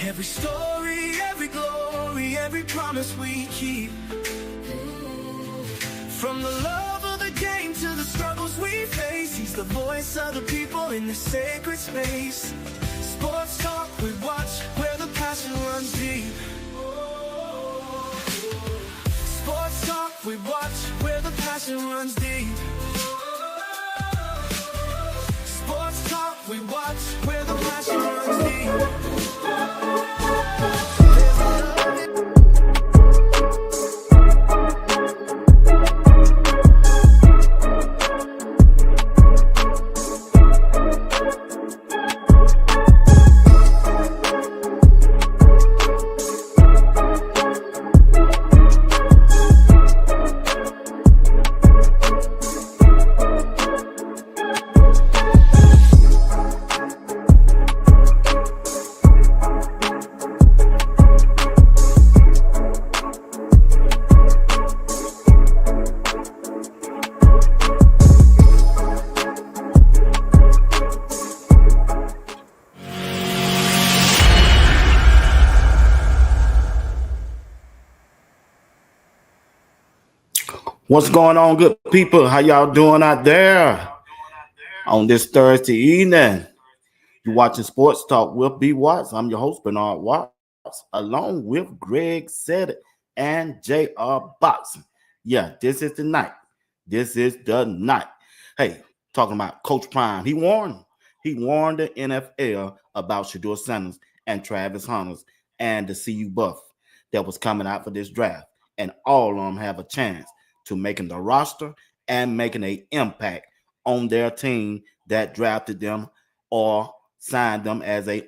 Every story, every glory, every promise we keep. From the love of the game to the struggles we face, he's the voice of the people in the sacred space. Sports talk we watch, where the passion runs deep. Sports talk we watch, where the passion runs deep. Sports talk we watch, where the passion runs deep. What's going on, good people? How y'all doing out there on this Thursday evening? You're watching Sports Talk with B. Watts. I'm your host, Bernard Watts, along with Greg Said and J.R. Boxing. Yeah, this is the night. This is the night. Hey, talking about Coach Prime. He warned the NFL about Shedeur Sanders and Travis Hunters and the CU Buff that was coming out for this draft. And all of them have a chance to making the roster and making an impact on their team that drafted them or signed them as a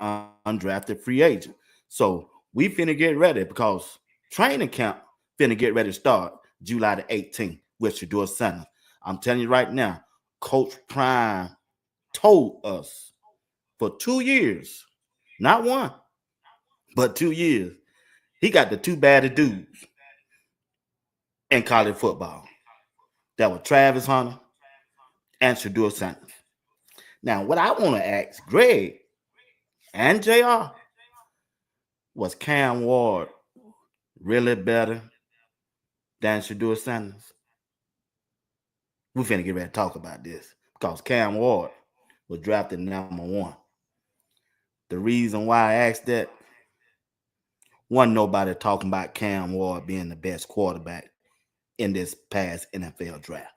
undrafted free agent. So we finna get ready because training camp finna get ready to start July the 18th with Shedeur Sanders. I'm telling you right now, Coach Prime told us for 2 years, not one, but 2 years, he got the two baddest dudes in college football. That were Travis Hunter and Shedeur Sanders. Now, what I want to ask Greg and JR, was Cam Ward really better than Shedeur Sanders? We're finna get ready to talk about this because Cam Ward was drafted number 1. The reason why I asked that, wasn't nobody talking about Cam Ward being the best quarterback in this past NFL draft.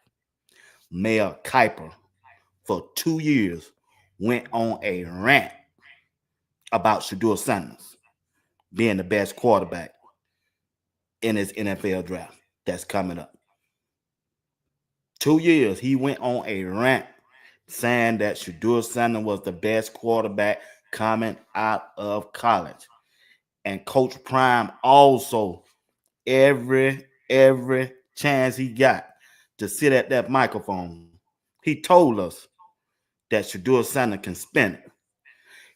Mel Kiper, for 2 years, went on a rant about Shedeur Sanders being the best quarterback in this NFL draft that's coming up. 2 years, he went on a rant saying that Shedeur Sanders was the best quarterback coming out of college. And Coach Prime also, every chance he got to sit at that microphone, he told us that Shedeur Sanders can spin it.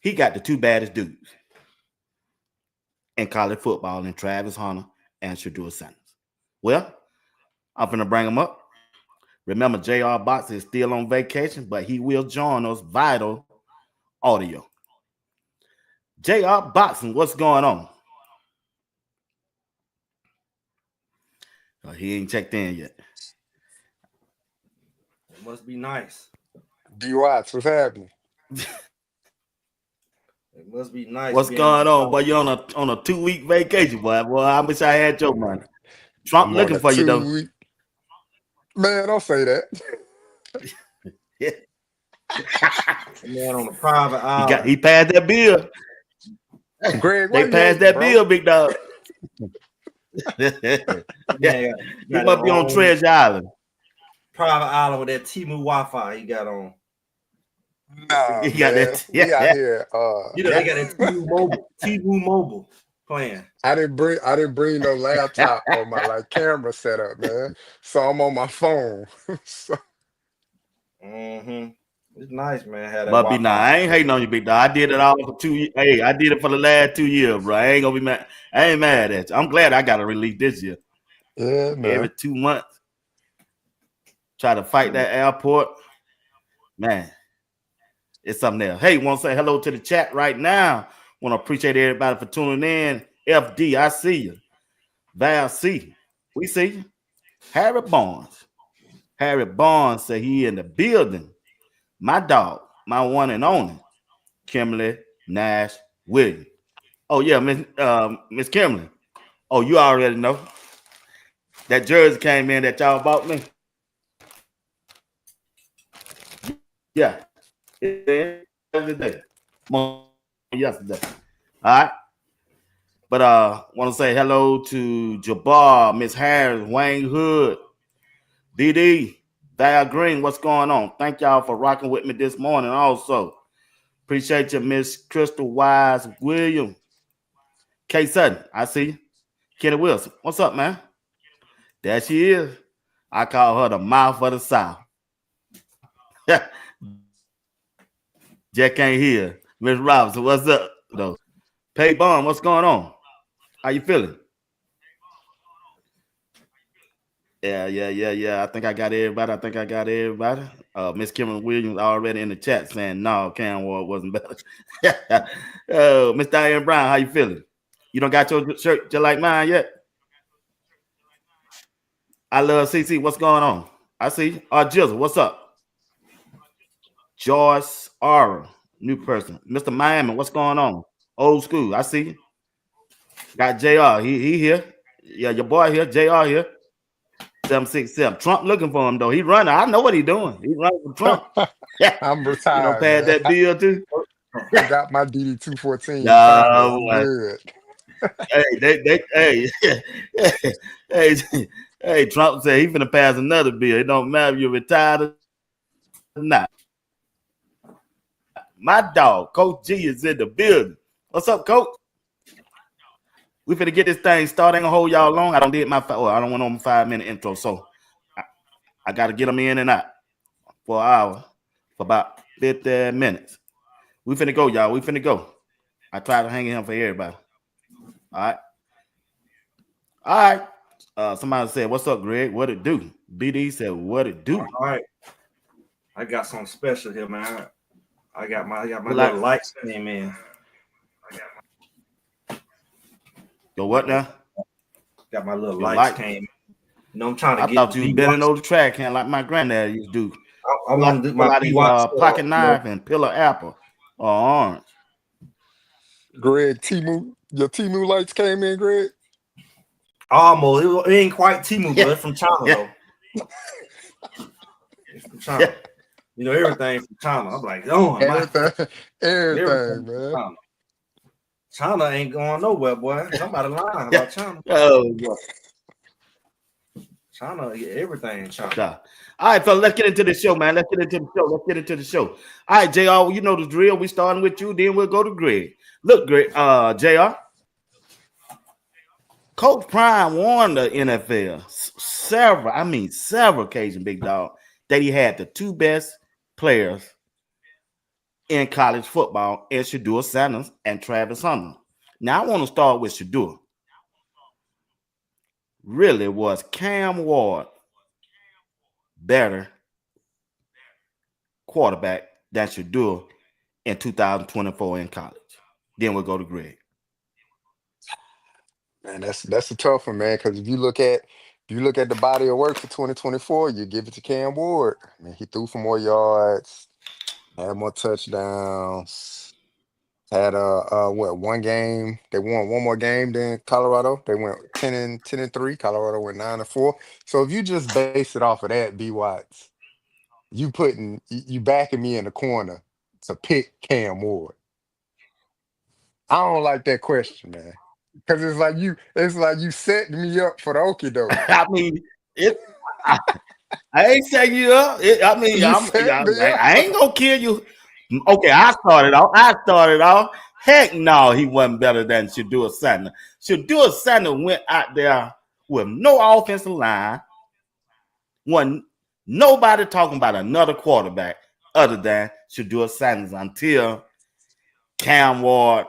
He got the two baddest dudes in college football in Travis Hunter and Shedeur Sanders. Well, I'm going to bring him up. Remember, J.R. Boxer is still on vacation, but he will join us Vital Audio. J.R. Boxing, what's going on? He ain't checked in yet. It must be nice. B. Watts, what's happening? It must be nice. What's going on, boy? You on a 2-week vacation, boy. Well, I wish I had your money. Trump looking for you, though. Man, don't say that. Yeah. Man on a private island. He passed that bill. Greg, they passed that bill, big dog. Yeah, you must be on Treasure Island. Private island with that T-Mobile Wi-Fi he got on. Nah, he got that. We out here. You know they got that T-Mobile mobile playing. I didn't bring no laptop or my camera setup, man. So I'm on my phone. So. It's nice, man. But be nice. I ain't hating on you, big dog. I did it all for 2 years. Hey, I did it for the last 2 years, bro. I ain't gonna be mad. I ain't mad at you. I'm glad I got a release this year. Yeah, man. Every 2 months, try to fight that airport. Man, it's something else. Hey, want to say hello to the chat right now. Want to appreciate everybody for tuning in. FD, I see you. Val C, we see you. Harry Barnes. Harry Barnes said he in the building. My dog, my one and only, Kimberly Nash Williams. Oh yeah, Miss Kimberly. Oh, you already know that jersey came in that y'all bought me. Yeah, yesterday. Yesterday. All right. But want to say hello to Jabbar, Miss Harris, Wayne Hood, DD, Val Green. What's going on? Thank y'all for rocking with me this morning. Also, appreciate you, Miss Crystal Wise William, K Sutton. I see you. Kenny Wilson. What's up, man? There she is. I call her the mouth of the South. Jack ain't here. Miss Robinson, what's up? Though, Pay Bond, what's going on? How you feeling? Yeah. I think I got everybody. Miss Kimberly Williams already in the chat saying no, Cam Ward wasn't better. Miss Diane Brown, how you feeling? You don't got your shirt just like mine yet? I love CC. What's going on? I see. Jizzle, what's up? Joyce Aura, new person. Mr. Miami, what's going on? Old school. I see you. Got JR. He here. Yeah, your boy here. JR here. 767. Trump looking for him though. He running. I know what he doing. He running for Trump. I'm retired. Pad that bill too. I got my DD 214. No, I'm good. Hey, Trump said he's gonna pass another bill. It don't matter if you're retired or not. My dog, Coach G, is in the building. What's up, Coach? We finna get this thing started. Ain't gonna hold y'all long. I don't want on 5-minute intro, so I gotta get them in and out for an hour, for about 50 minutes. We finna go, y'all. We finna go. I try to hang in for everybody. All right. Somebody said, "What's up, Greg? What it do?" BD said, "What it do?" All right. I got something special here, man. I got my little lights came in. Yo, what now? Got my little lights came. You know, I'm trying to I thought you bending over the track hand like my granddad used to do. I want to do my pocket knife and peel of apple or orange. Greg, your Timu lights came in, Greg? Almost. It ain't quite Timu, but it's from China, though. It's from China. Yeah. You know, everything from China. I'm like, oh, everything, man. China ain't going nowhere, boy. Somebody lying about China. Oh, boy. China, everything in China. All right, fellas, let's get into the show, man. Let's get into the show. All right, JR, you know the drill. We starting with you, then we'll go to Greg. Look, Greg, JR. Coach Prime warned the NFL several occasions, big dog, that he had the two best players in college football in Shedeur Sanders and Travis Hunter. Now, I want to start with Shedeur. Really, was Cam Ward better quarterback than Shedeur in 2024 in college? Then we'll go to Greg. Man, that's a tough one, man. Because if you look at the body of work for 2024, you give it to Cam Ward. I mean, he threw for more yards, had more touchdowns, had one game. They won one more game than Colorado. They went 10-3. Colorado went 9-4. So if you just base it off of that, B Watts, you backing me in the corner to pick Cam Ward. I don't like that question, man. Because it's like you setting me up for the okie doke. I mean, I ain't setting you up. I ain't gonna kill you. Okay, I started off. Heck no, he wasn't better than Shedeur Sanders. Shedeur Sanders went out there with no offensive line. Wasn't nobody talking about another quarterback other than Shedeur Sanders until Cam Ward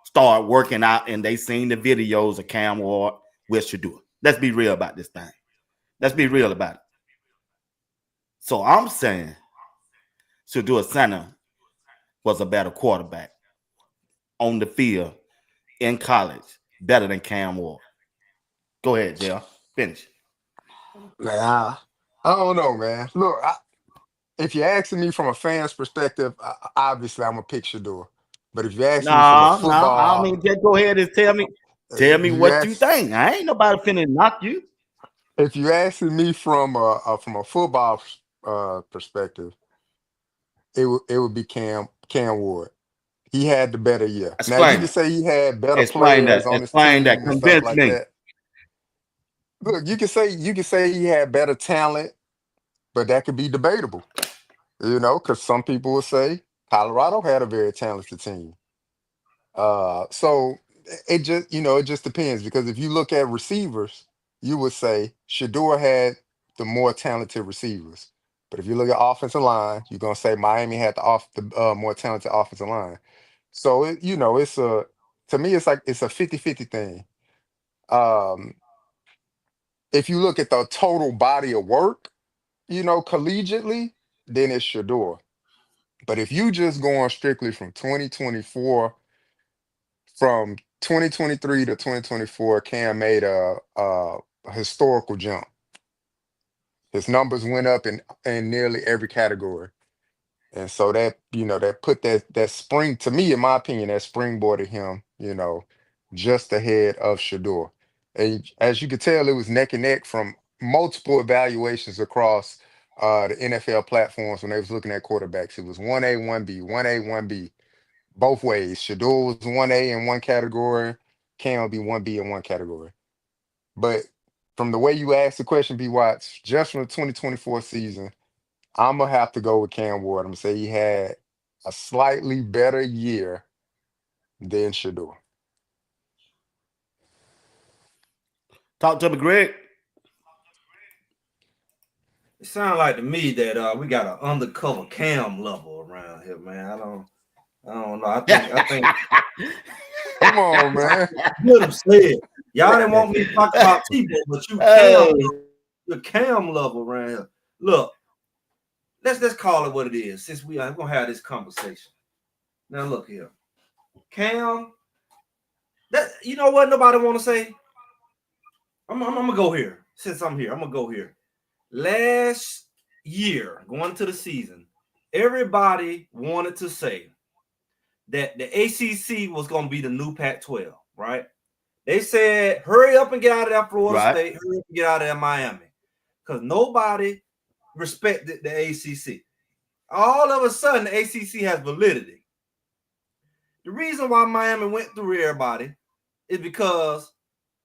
start working out and they seen the videos of Cam Ward with Shedeur. Let's be real about this thing. Let's be real about it. So I'm saying Shedeur Sanders was a better quarterback on the field in college better than Cam Ward? Go ahead, Jay. Finish. Nah, I don't know, man. Look, if you're asking me from a fan's perspective, obviously I'm a pick Shedeur. But if you're asking me from a No, I football, mean, just go ahead and tell me if you what you ask, think. I ain't nobody finna knock you. if you're asking me from a football perspective, it would be Cam Ward. He had the better year. Now you Explain can it. say he had better Explain that. players on his Explain that. team and stuff Convince like me. that. Look, you can say he had better talent, but that could be debatable. Because some people will say Colorado had a very talented team. So it just depends because if you look at receivers, you would say Shador had the more talented receivers. But if you look at offensive line, you're gonna say Miami had the more talented offensive line. So it's to me it's like it's a 50-50 thing. Um, if you look at the total body of work, collegiately, then it's Shador. But if you just going strictly from 2023 to 2024, Cam made a historical jump. His numbers went up in nearly every category. And so that put that spring, to me, in my opinion, that springboarded him, just ahead of Shador. And as you could tell, it was neck and neck from multiple evaluations across the NFL platforms when they was looking at quarterbacks. It was 1A, 1B, 1A, 1B both ways. Shador was 1A in one category, Cam will be 1B in one category. But from the way you asked the question, B Watts, just from the 2024 season, I'm gonna have to go with Cam Ward. I'm gonna say he had a slightly better year than Shador. Talk to me, Greg. It sounds like to me that we got an undercover Cam level around here, man. I don't know. I think Come on, man. good him said. Y'all didn't want me to talk about Tebow, but Hey, the Cam level around here. Look, let's call it what it is. Since I'm gonna have this conversation. Now look here, Cam. That you know what nobody want to say. I'm gonna go here. Since I'm here, I'm gonna go here. Last year, going to the season, everybody wanted to say that the ACC was going to be the new Pac-12, right? They said, hurry up and get out of that Florida right. State, hurry up and get out of that Miami, because nobody respected the ACC. All of a sudden, the ACC has validity. The reason why Miami went through everybody is because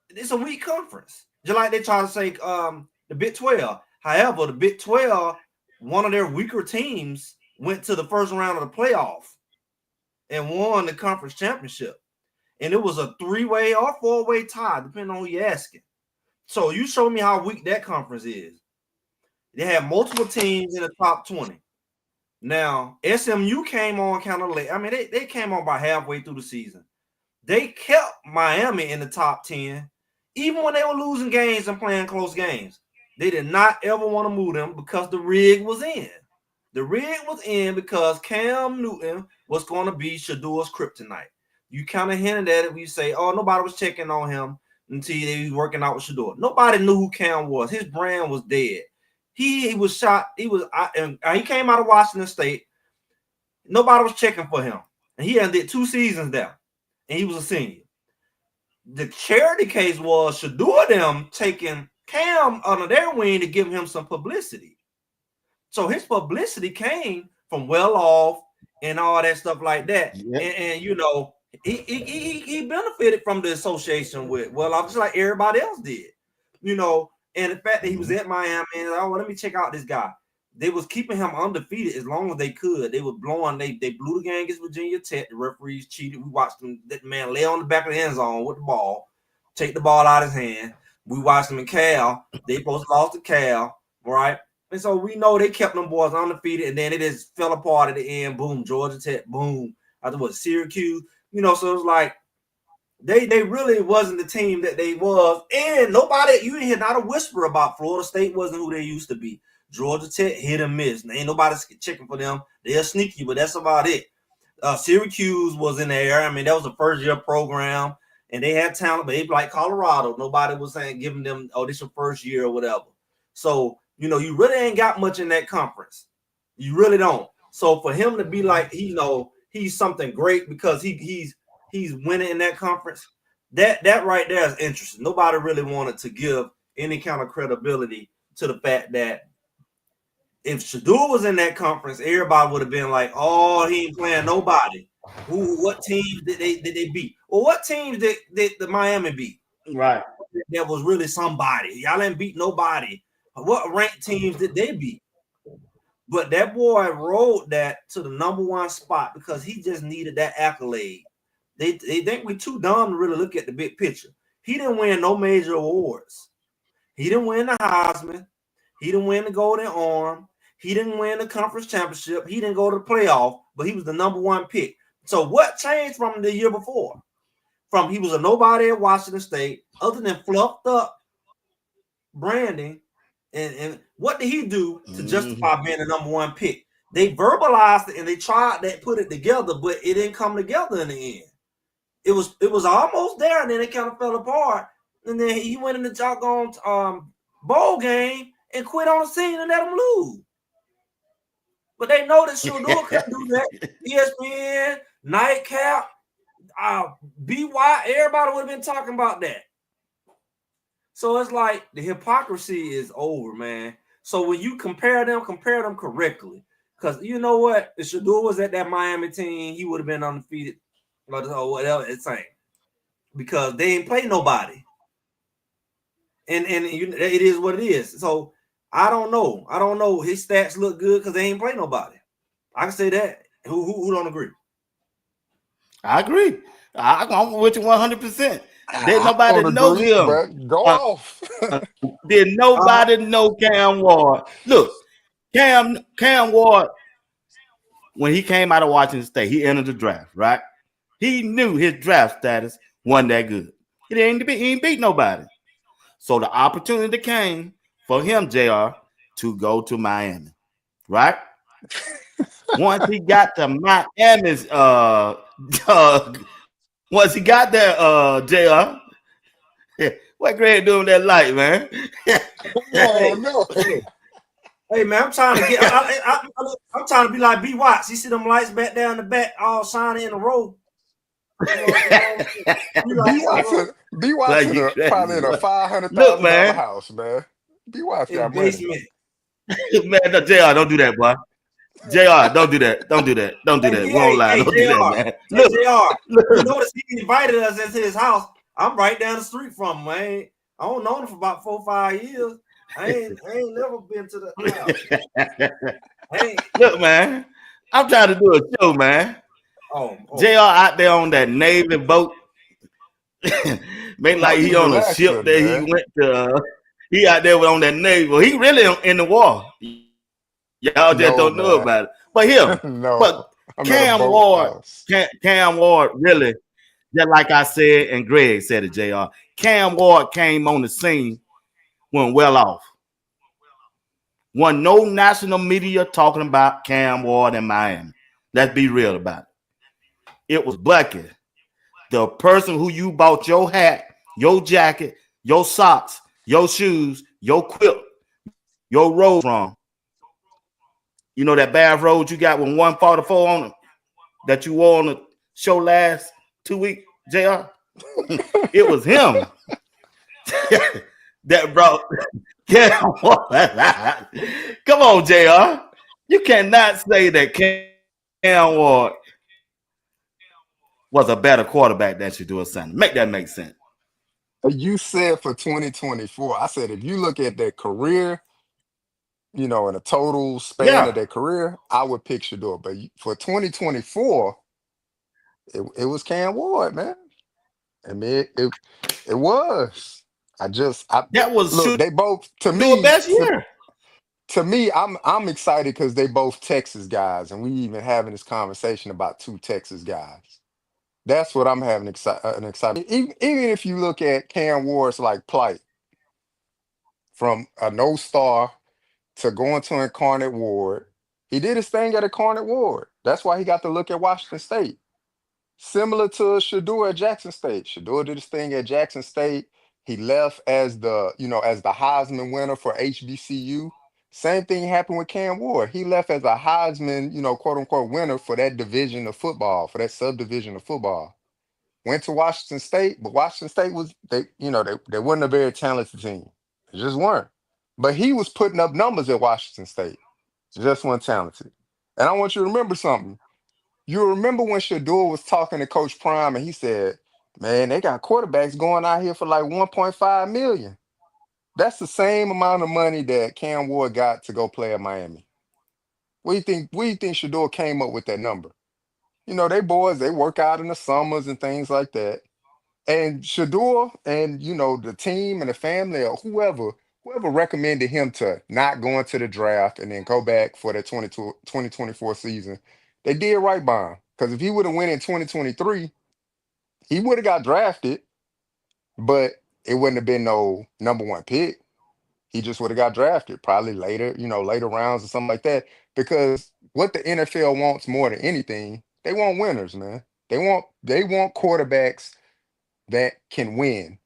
it's a weak conference. Just like they try to say the Big 12. However, the Big 12, one of their weaker teams went to the first round of the playoff and won the conference championship. And it was a 3-way or 4-way tie, depending on who you're asking. So you show me how weak that conference is. They had multiple teams in the top 20. Now, SMU came on kind of late. I mean, they came on about halfway through the season. They kept Miami in the top 10, even when they were losing games and playing close games. They did not ever want to move them because the rig was in. The rig was in because Cam Newton was going to be Shador's kryptonite. You kind of hinted at it when you say, oh, nobody was checking on him until he was working out with Shedeur. Nobody knew who Cam was. His brand was dead. He was shot. He came out of Washington State. Nobody was checking for him. And he did 2 seasons there. And he was a senior. The charity case was Shedeur them taking Cam under their wing to give him some publicity. So his publicity came from well off and all that stuff like that. Yep. And he benefited from the association with well off just like everybody else did. And the fact that he was at Miami and let me check out this guy. They was keeping him undefeated as long as they could. They were blowing, they blew the game against Virginia Tech. The referees cheated. We watched them, that man lay on the back of the end zone with the ball, take the ball out of his hand. We watched them in Cal. They supposed to lost to Cal, right? And so we know they kept them boys undefeated, and then it just fell apart at the end. Boom, Georgia Tech, boom. I think it was Syracuse. So it was like they really wasn't the team that they was. And nobody, you didn't hear not a whisper about Florida State wasn't who they used to be. Georgia Tech hit and miss. Ain't nobody checking for them. They're sneaky, but that's about it. Syracuse was in there. I mean, that was a first year program, and they had talent, but they like Colorado. Nobody was saying giving them, oh, this your first year or whatever. So you really ain't got much in that conference. You really don't. So for him to be like, he's something great because he's winning in that conference. That right there is interesting. Nobody really wanted to give any kind of credibility to the fact that if Shedeur was in that conference, everybody would have been like, "Oh, he ain't playing nobody." What teams did they beat? Or what teams did the Miami beat? Right. That was really somebody. Y'all didn't beat nobody. What ranked teams did they beat? But that boy rode that to the number one spot because he just needed that accolade. They think we're too dumb to really look at the big picture. He didn't win no major awards. He didn't win the Heisman. He didn't win the Golden Arm. He didn't win the conference championship. He didn't go to the playoff, but he was the number one pick. So what changed from the year before? From he was a nobody at Washington State, other than fluffed up branding, and what did he do to justify being the number one pick? They verbalized it and they tried to put it together, but it didn't come together in the end. It was almost there, and then it kind of fell apart. And then he went in the doggone bowl game and quit on the scene and let them lose. But they know that Shedeur couldn't do that. ESPN, Nightcap, BY, everybody would have been talking about that. So it's like the hypocrisy is over, man. So when you compare them correctly. Because you know what? If Shedeur was at that Miami team, he would have been undefeated. Or whatever it's saying. Because they ain't play nobody. And it is what it is. So I don't know. His stats look good because they ain't play nobody. I can say that. Who don't agree? I agree. I'm with you 100%. Did I nobody don't know agree, him? but go off. Did nobody know Cam Ward? Look, Cam Ward, when he came out of Washington State, he entered the draft, right? He knew his draft status wasn't that good. He ain't beat nobody. So the opportunity came for him, JR, to go to Miami, right? Once he got to Miami's once he got there, JR, what Greg doing that light, man? Oh no. Hey man, I'm trying to get. I'm trying to be like B Watts. You see them lights back there in the back, all shining in a row. B Watson probably in a Look, $500,000 man. house, man. B Watts In the got money. basement. Man, no, JR, don't do that, boy. JR, don't do that. Don't do that. Don't do that. We won't lie. Hey, Don't do that, JR. man. Hey, Look, JR. look. You notice he invited us into his house. I'm right down the street from him, man. I don't know him for about 4 or 5 years. I ain't never been to the house. Look, man. I'm trying to do a show, man. Oh. JR out there on that Navy boat. Make No, like he's he on a ship relaxing, that he man. went to. He out there on that Navy. Well, he really in the war. Y'all just No, don't know man. about it. But him, No. but I'm at a Cam Ward, boathouse. Cam Ward really, just like I said, and Greg said it, JR. Cam Ward came on the scene when well off. Wasn't no national media talking about Cam Ward in Miami. Let's be real about it. It was Bucky, the person who you bought your hat, your jacket, your socks, your shoes, your quilt, your robe from. You know that Bath Road you got with 144 on it that you wore on the show last 2 weeks, JR? It was him that brought Cam Ward. Come on, JR. You cannot say that Cam Ward was a better quarterback than Shedeur Sanders. Make that make sense. You said for 2024, I said if you look at their career, in a total span of Yeah, their career, I would pick Shador. But for 2024, it was Cam Ward, man. I mean, it was. I that was look. They both Shedeur best year. to me. I'm excited because they both Texas guys, and we even having this conversation about two Texas guys. That's what I'm having an excitement. Even if you look at Cam Ward's like plight from a no star to going to Incarnate Ward He did his thing at a Cornet Ward. That's why he got to look at Washington State. Similar to Shedeur at Jackson State. Shedeur did his thing at Jackson State. He left as as the Heisman winner for HBCU. Same thing happened with Cam Ward. He left as a Heisman, quote unquote winner for that division of football, for that subdivision of football. Went to Washington State, but Washington State was they wasn't a very talented team. They just weren't. But he was putting up numbers at Washington State. Just wasn't talented. And I want you to remember something. You remember when Shedeur was talking to Coach Prime and he said, "Man, they got quarterbacks going out here for like 1.5 million." That's the same amount of money that Cam Ward got to go play at Miami. What do you think? What do you think Shedeur came up with that number? They boys, they work out in the summers and things like that. And Shador and the team and the family or whoever recommended him to not go into the draft and then go back for the 2024 season, they did right by him. Because if he would have went in 2023, he would have got drafted, but it wouldn't have been no number one pick. He just would have got drafted probably later, later rounds or something like that. Because what the NFL wants more than anything, they want winners, man. They want quarterbacks that can win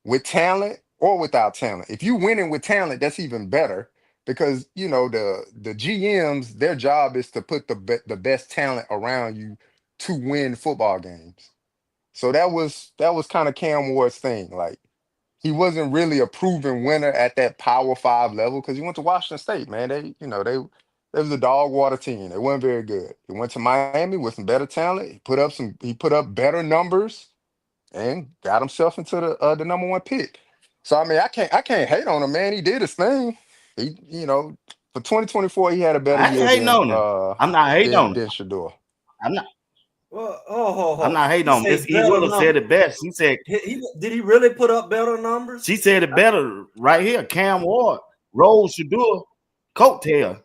with talent or without talent. If you winning with talent, that's even better because the GMs, their job is to put the best talent around you to win football games. So that was kind of Cam Ward's thing. Like he wasn't really a proven winner at that Power Five level because he went to Washington State, man. They was a dog water team. They weren't very good. He went to Miami with some better talent. He put up better numbers and got himself into the number one pick. So I mean, I can't hate on him, man. He did his thing. For 2024, he had a better I ain't year hating than on him. I'm not hating on him. Shador. I'm not. Well, oh, ho, I'm ho. not hating He on him. say This E better Willis said numbers. it best. Did he really put up better numbers? She said it better right here. Cam Ward, Rose Shadeur, coattail.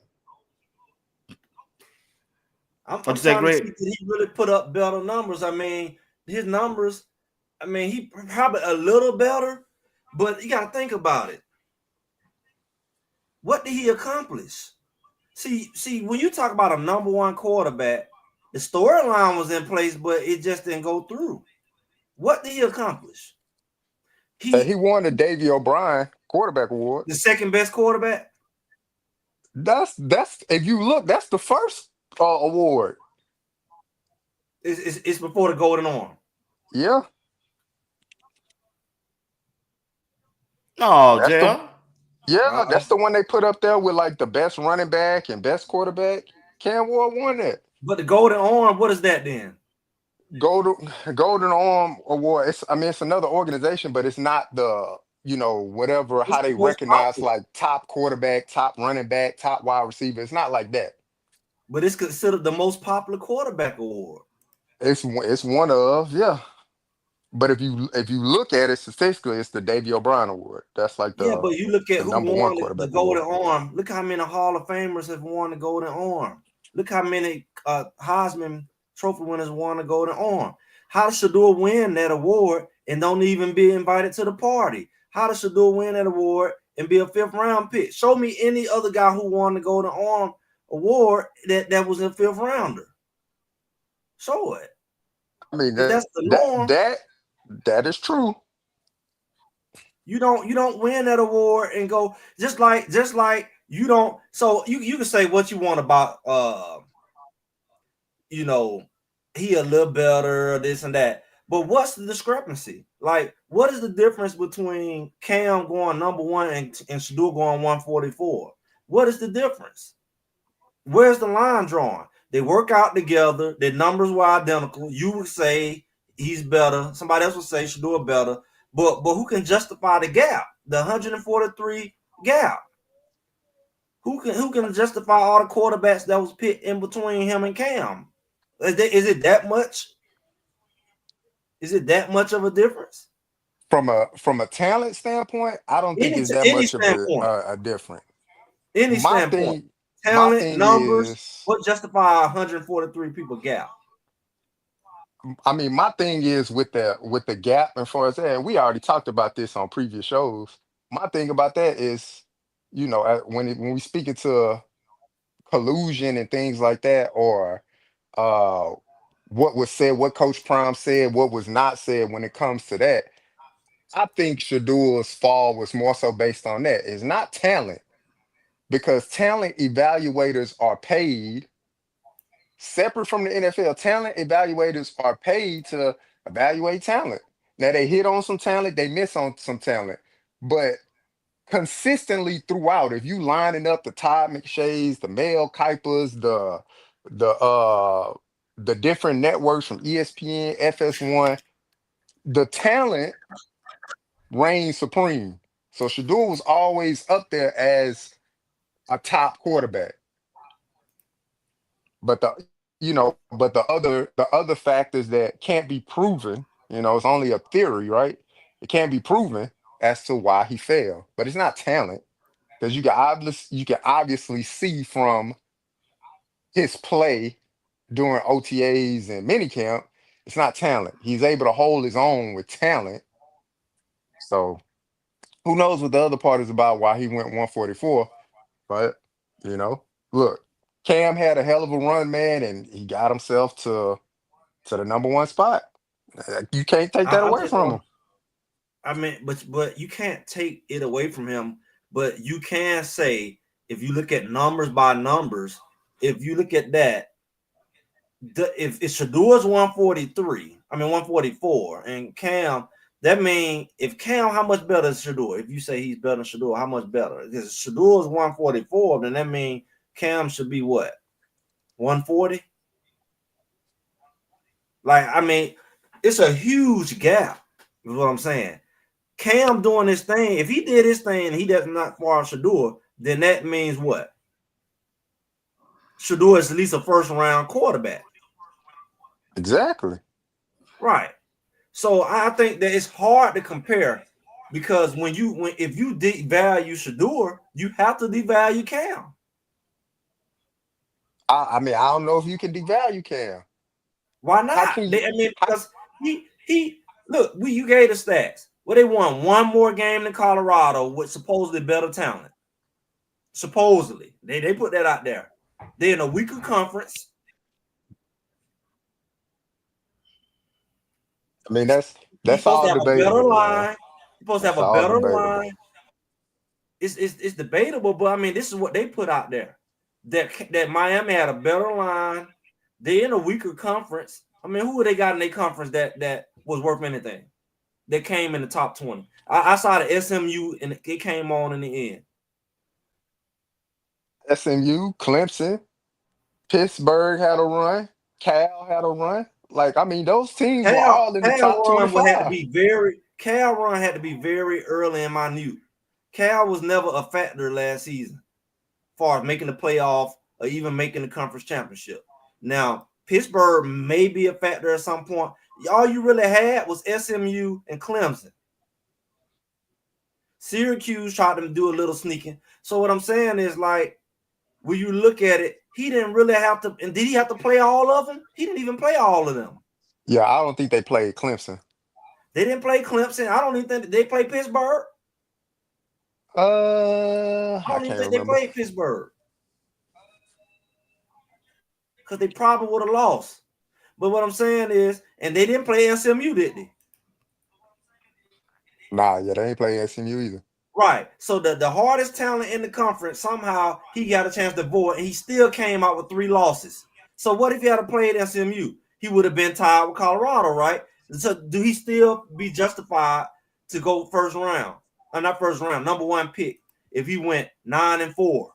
I'm What you say, trying to see Greg? did he really put up better numbers. I mean, his numbers. I mean, he probably a little better, but you got to think about it. What did he accomplish? See, when you talk about a number one quarterback, the storyline was in place, but it just didn't go through. What did he accomplish? He He won the Davy O'Brien quarterback award. the second best quarterback. That's if you look, that's the first award. It's before the Golden Arm. Yeah, No, that's the Jay. yeah, Uh, that's the one they put up there with like the best running back and best quarterback. Cam Ward won that. but the Golden Arm, what is that then? Golden Golden Arm Award. It's another organization, but it's not the whatever It's how the they most recognize popular, like top quarterback, top running back, top wide receiver. It's not like that. but it's considered the most popular quarterback award. It's one of yeah. But if you look at it statistically, it's the Davy O'Brien Award. That's like Yeah, but you look at the who number one won the quarterback Golden award. Arm. Look how many Hall of Famers have won the Golden Arm. Look how many Heisman Trophy winners won the Golden Arm. How does Shador win that award and don't even be invited to the party? How does Shador win that award and be a fifth round pick? Show me any other guy who won the Golden Arm award that was a fifth rounder. Show it. I mean If that that's the that norm, that that is true. you don't win that award and go just like you don't. So you can say what you want about you know he a little better this and that, but what's the discrepancy? Like what is the difference between Cam going number one and Shador going 144? What is the difference? Where's the line drawn? They work out together. Their numbers were identical. You would say he's better. Somebody else would say Shador better. But who can justify the gap? The 143 gap. Who can justify all the quarterbacks that was pit in between him and Cam? Is it that much? Is it that much of a difference? From a talent standpoint, I don't think it's that Any much of standpoint. a different. Any My standpoint. thing, my Talent, thing numbers. is, What justify 143 people gap? my thing is with the gap and far as that, and we already talked about this on previous shows. My thing about that is, when we speaking to collusion and things like that, or uh, what was said, what Coach Prime said, what was not said when it comes to that. I think Shadeur's fall was more so based on that. It's not talent, because talent evaluators are paid separate from the NFL. Talent evaluators are paid to evaluate talent. Now they hit on some talent, they miss on some talent, but consistently throughout, if you lining up the Todd McShays, the Mel Kipers, the uh the different networks from ESPN, FS1, the talent reigns supreme. So Shador was always up there as a top quarterback. But the other factors that can't be proven, it's only a theory, right? It can't be proven as to why he failed. But it's not talent, because you can obviously see from his play during OTAs and minicamp, it's not talent. He's able to hold his own with talent. So who knows what the other part is about, why he went 144. But you know, look, Cam had a hell of a run, man, and he got himself to the number one spot. You can't take that I away just from him. want. I mean, but you can't take it away from him. But you can say, if you look at numbers by numbers, if you look at that, if Shadeur's 143, I mean 144, and Cam, that means if Cam, how much better is Shedeur? If you say he's better than Shedeur, how much better? Because Shedeur 144, then that means Cam should be what, 140? Like, I mean, it's a huge gap, is what I'm saying. Cam doing his thing, if he did his thing and he does not far Shedeur, then that means what? Shedeur is at least a first round quarterback. Exactly. Right. So I think that it's hard to compare, because when if you devalue Shedeur, you have to devalue Cam. I mean, I don't know if you can devalue Cam. Why How not? can you? I mean, How, because he look, you gave the stats. Well, they won one more game than Colorado with supposedly better talent. Supposedly. They put that out there. They're in a weaker conference. I mean, that's He's that's supposed to all have a better debatable, man. line. He's supposed to have That's a all better debatable. line. It's debatable, but I mean, this is what they put out there. That Miami had a better line. They're in a weaker conference. I mean, who they got in their conference that was worth anything? That came in the top 20. I saw the SMU and it came on in the end. SMU, Clemson, Pittsburgh had a run. Cal had a run. Like, I mean, those teams were Cal all in the Cal top run would had to 25. be very Cal run had to be very early and minute. Cal was never a factor last season, as far as making the playoff or even making the conference championship. Now, Pittsburgh may be a factor at some point. All you really had was SMU and Clemson. Syracuse tried to do a little sneaking. So what I'm saying is, like, when you look at it, he didn't really have to. And did he have to play all of them? He didn't even play all of them. Yeah, I don't think they played Clemson. They didn't play Clemson. I don't even think they played Pittsburgh. I I don't even can't think they remember. played Pittsburgh, because they probably would have lost. But what I'm saying is, and they didn't play SMU, did they? Nah, yeah, they ain't played SMU either. Right. So the hardest talent in the conference, somehow he got a chance to vote, and he still came out with 3 losses. So what if he had played SMU? He would have been tied with Colorado, right? So do he still be justified to go first round? Or not first round, number one pick, if he went 9-4,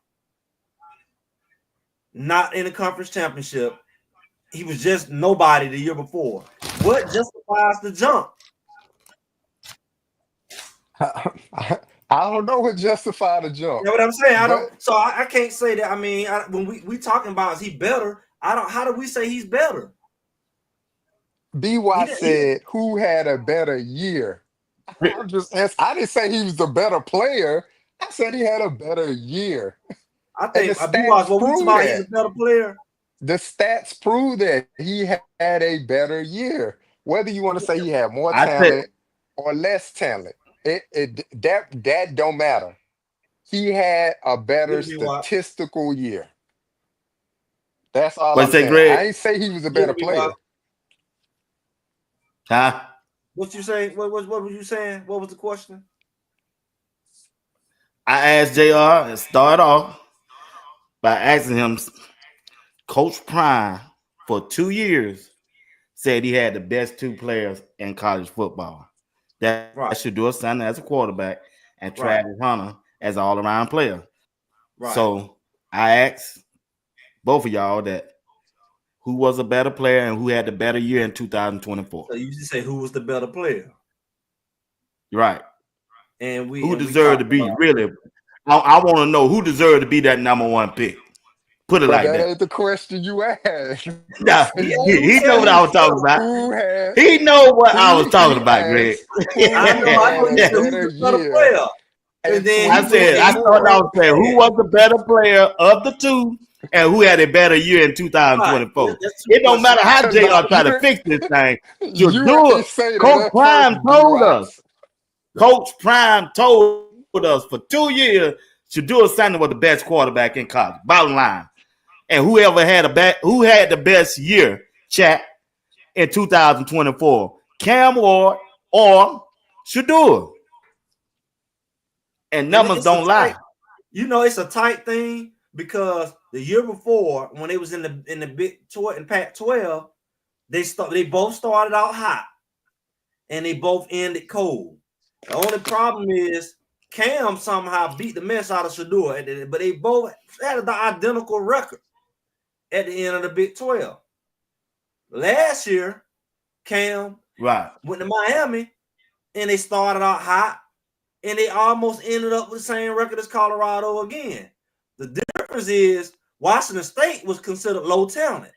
not in the conference championship? He was just nobody the year before. What justifies the jump? I don't know what justified the You jump, know what I'm saying? I but don't. So I can't say that. I mean, when we talking about is he better? I don't. How do we say he's better? He BY didn't. He didn't. said who had a better year. I'm just asking. I didn't say he was the better player. I said he had a better year. I And the think B-Wise, stats what we talking prove about, he's that. a better player. The stats prove that he had a better year. Whether you want to say he had more I said talent or less talent, that don't matter. He had a better Look, B-Wise. statistical year. That's all What you I'm say, saying. I Greg? ain't say he was a Yeah, better player. Huh? what you say? What was you saying? What was the question? I asked JR and start off by asking him, Coach Prime for 2 years said he had the best two players in college football. That Right, Shedeur Sanders as a quarterback and right, Travis Hunter as an all-around player. right. So I asked both of y'all that who was a better player and who had the better year in 2024. So you just say who was the better player, Right. and Who we deserved talked to be about really? I want to know who deserved to be that number one pick. Put it But like that that. ain't the question you asked. Nah, yeah. Who he said know what who I was was talking better? about. Who had He know what I was talking he about, Greg. asked who I know. had You a said who's better the better year player, and in then I he went said, I and he started 2024. out saying said, who was the better player of the two and who had a better year in right. 2024. That's two It don't matter questions. how Nah, JR try to fix this thing. You you do ain't it. say that Coach at Prime first, B told us. Watts. Coach Prime told us for 2 years Shedeur Sanders was the best quarterback in college. Bottom line. And who had the best year, chat, in 2024? Cam Ward or Shedeur. And And numbers it's a don't lie. tight, it's a tight thing because the year before, when they was in the Big 12 and Pac-12, they both started out hot and they both ended cold. The only problem is Cam somehow beat the mess out of Shedeur, but they both had the identical record at the end of the Big 12. Last year, Cam Right. went to Miami and they started out hot and they almost ended up with the same record as Colorado again. The difference is Washington State was considered low talent.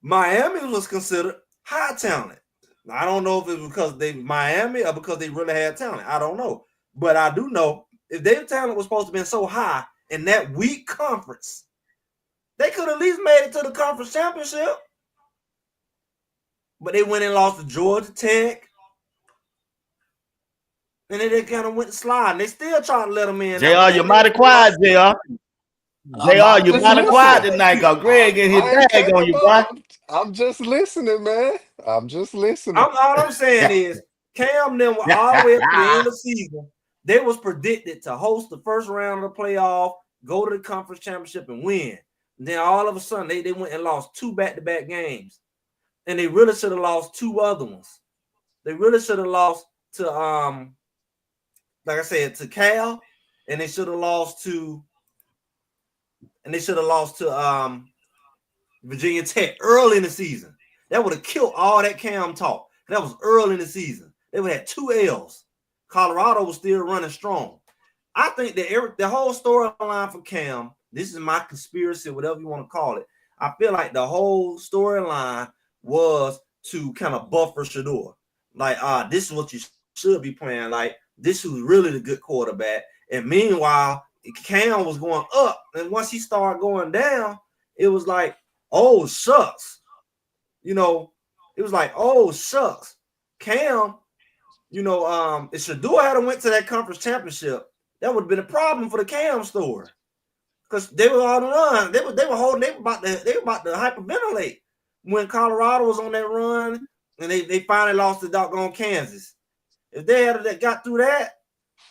Miami was considered high talent. I don't know if it's because they Miami or because they really had talent. I don't know. But I do know if their talent was supposed to be so high in that weak conference, they could at least made it to the conference championship. But they went and lost to Georgia Tech. And then they kind of went sliding. They still trying to let them in now, but JR, you're they mighty quiet, JR. JR, I'm you're just mighty quiet listening. tonight, cause I, Greg in his I ain't bag cutting on them you, up. boy. I'm just listening, man. I'm just listening. all I'm saying is Cam them were all the way up to the end of the season. They was predicted to host the first round of the playoff, go to the conference championship, and win. And then all of a sudden, they went and lost 2 back-to-back games. And they really should have lost 2 other ones. They really should have lost to like I said, to Cal, and they should have lost to Virginia Tech early in the season. That would have killed all that Cam talk. That was early in the season. They would have had 2 L's. Colorado was still running strong. I think that the whole storyline for Cam, this is my conspiracy, whatever you want to call it. I feel like the whole storyline was to kind of buffer Shedeur. Like, this is what you should be playing. Like, this who's really the good quarterback. And meanwhile, Cam was going up. And once he started going down, it was like, oh, shucks. It was like, oh, shucks. Cam, if Shedeur had went to that conference championship, that would have been a problem for the Cam story. Because they were on the run. They were holding, they were about to hyperventilate when Colorado was on that run and they finally lost to doggone Kansas. If they had got through that,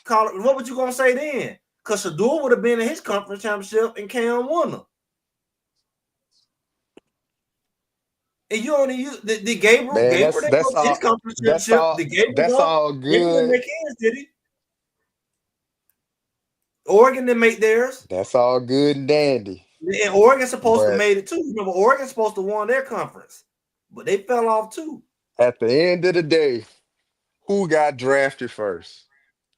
what would you gonna say then? Because Shedeur would have been in his conference championship and Cam won them. And you only use the Gabriel Man, didn't go to his all conference that's championship. all The Gabriel that's go. all Gabriel didn't good. make his, did he? Oregon didn't make theirs. That's all good and dandy. And Oregon's supposed to But made it too. Remember, Oregon's supposed to won their conference, but they fell off too. at the end of the day, who got drafted first?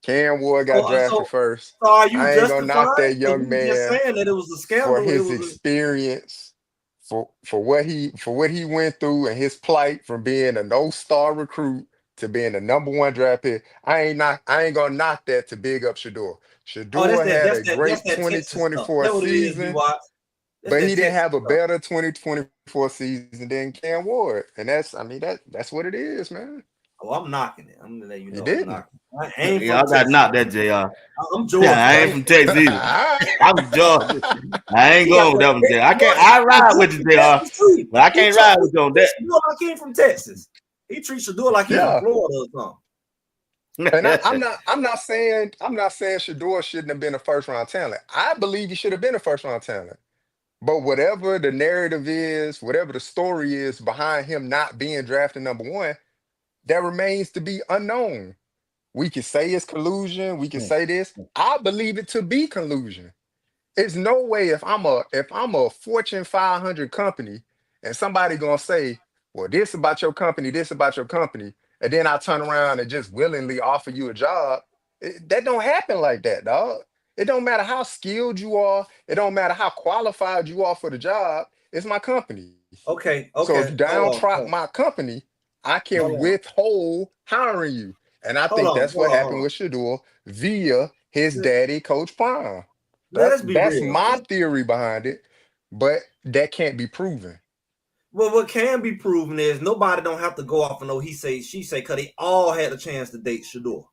Cam Ward got So, drafted so, first. so are you I ain't gonna knock justifying? that So young you just man saying that it was a for scandal? It his was experience, for what he went through and his plight from being a no-star recruit to being the number 1 draft pick. I ain't gonna knock that to big up Shedeur. that's Shedeur that had that's a that that's great that Texas stuff. 2024 That's what it is, B season, Watts. That's but that he didn't Texas have a stuff. better 2024 season than Cam Ward. And that's what it is, man. Oh, I'm knocking it. I'm gonna let you He know I'm didn't. knocking it. I ain't Y'all from got Texas. knocked that, JR. I'm Yeah, Georgia. I I ain't ain't from Texas either. I'm Georgia. I ain't yeah, going with but that one, JR. I can't. Georgia, I ride with you, from JR, Texas too. but I can't ride with you on He treats Shedeur like he ain't from Texas. He treats Shedeur like he from Yeah. Florida or something. And that. I'm not saying Shedeur shouldn't have been a first round talent. I believe he should have been a first round talent. But whatever the narrative is, whatever the story is behind him not being drafted number one, that remains to be unknown. We can say it's collusion. We can say this. I believe it to be collusion. It's no way if I'm a Fortune 500 company and somebody gonna say, well, this about your company, this about your company, and then I turn around and just willingly offer you a job. That don't happen like that, dog. It don't matter how skilled you are. It don't matter how qualified you are for the job. It's my company. Okay, So if you okay. downtrot my company, I can Hold on. withhold hiring you. And I Hold think on. that's Hold what on. Hold happened on. with Shador via his Let- daddy, Coach Prime. Let's be That's real. my theory behind it, but that can't be proven. Well, what can be proven is nobody don't have to go off and know he say she say because they all had a chance to date Shador.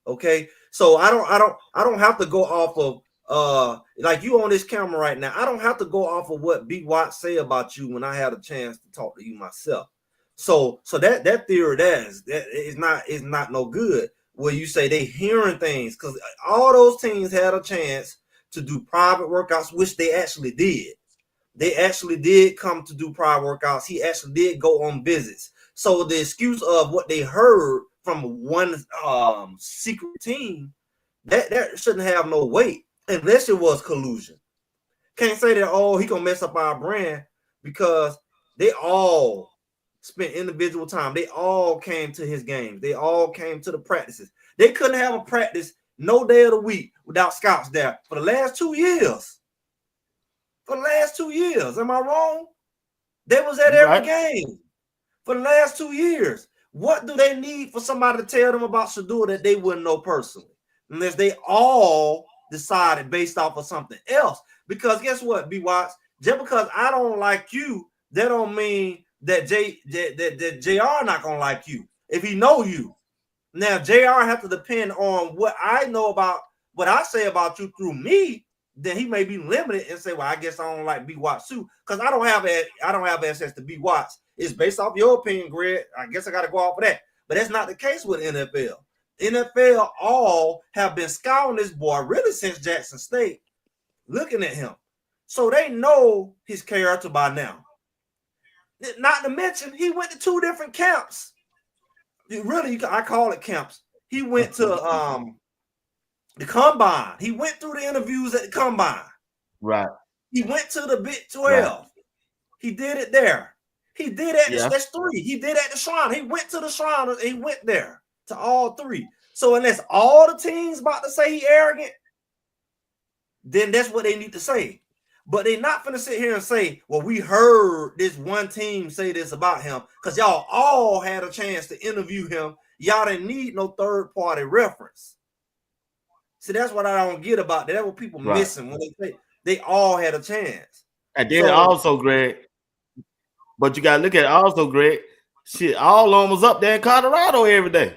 Okay, so I don't have to go off of like you on this camera right now. I don't have to go off of what B Watt say about you when I had a chance to talk to you myself. So that theory that is not no good. Where you say they hearing things because all those teams had a chance to do private workouts, which they actually did. They actually did come to do prior workouts. He actually did go on visits. So the excuse of what they heard from one secret team that shouldn't have no weight unless it was collusion. Can't say that he gonna mess up our brand because they all spent individual time. They all came to his games. They all came to the practices. They couldn't have a practice no day of the week without scouts there for the last 2 years. For the last 2 years, am I wrong? They was at every Right. game for the last 2 years. What do they need for somebody to tell them about Shedeur that they wouldn't know personally? Unless they all decided based off of something else. Because guess what, B Watts? Just because I don't like you, that don't mean that JR not gonna like you if he know you. Now JR have to depend on what I know about what I say about you through me. Then he may be limited and say, "Well, I guess I don't like B Watts too," because I don't have access to B Watts. It's based off your opinion, Greg. I guess I got to go off of that. But that's not the case with NFL. NFL all have been scouting this boy really since Jackson State, looking at him, so they know his character by now. Not to mention, he went to 2 different camps. Really, I call it camps. He went to the combine. He went through the interviews at the combine. Right. He went to the Big Right. 12. He did it there. He did at Yeah. that's 3. He did at the Shrine. He went to the Shrine and he went there to all 3. So unless all the teams about to say he arrogant, then that's what they need to say. But they're not gonna sit here and say, well, we heard this one team say this about him because y'all all had a chance to interview him. Y'all didn't need no third-party reference. See, that's what I don't get about that. That's what people Right. missing when they say they all had a chance. And then So also, Greg, but you gotta look at it also, Greg. Shit, all of them was up there in Colorado every day.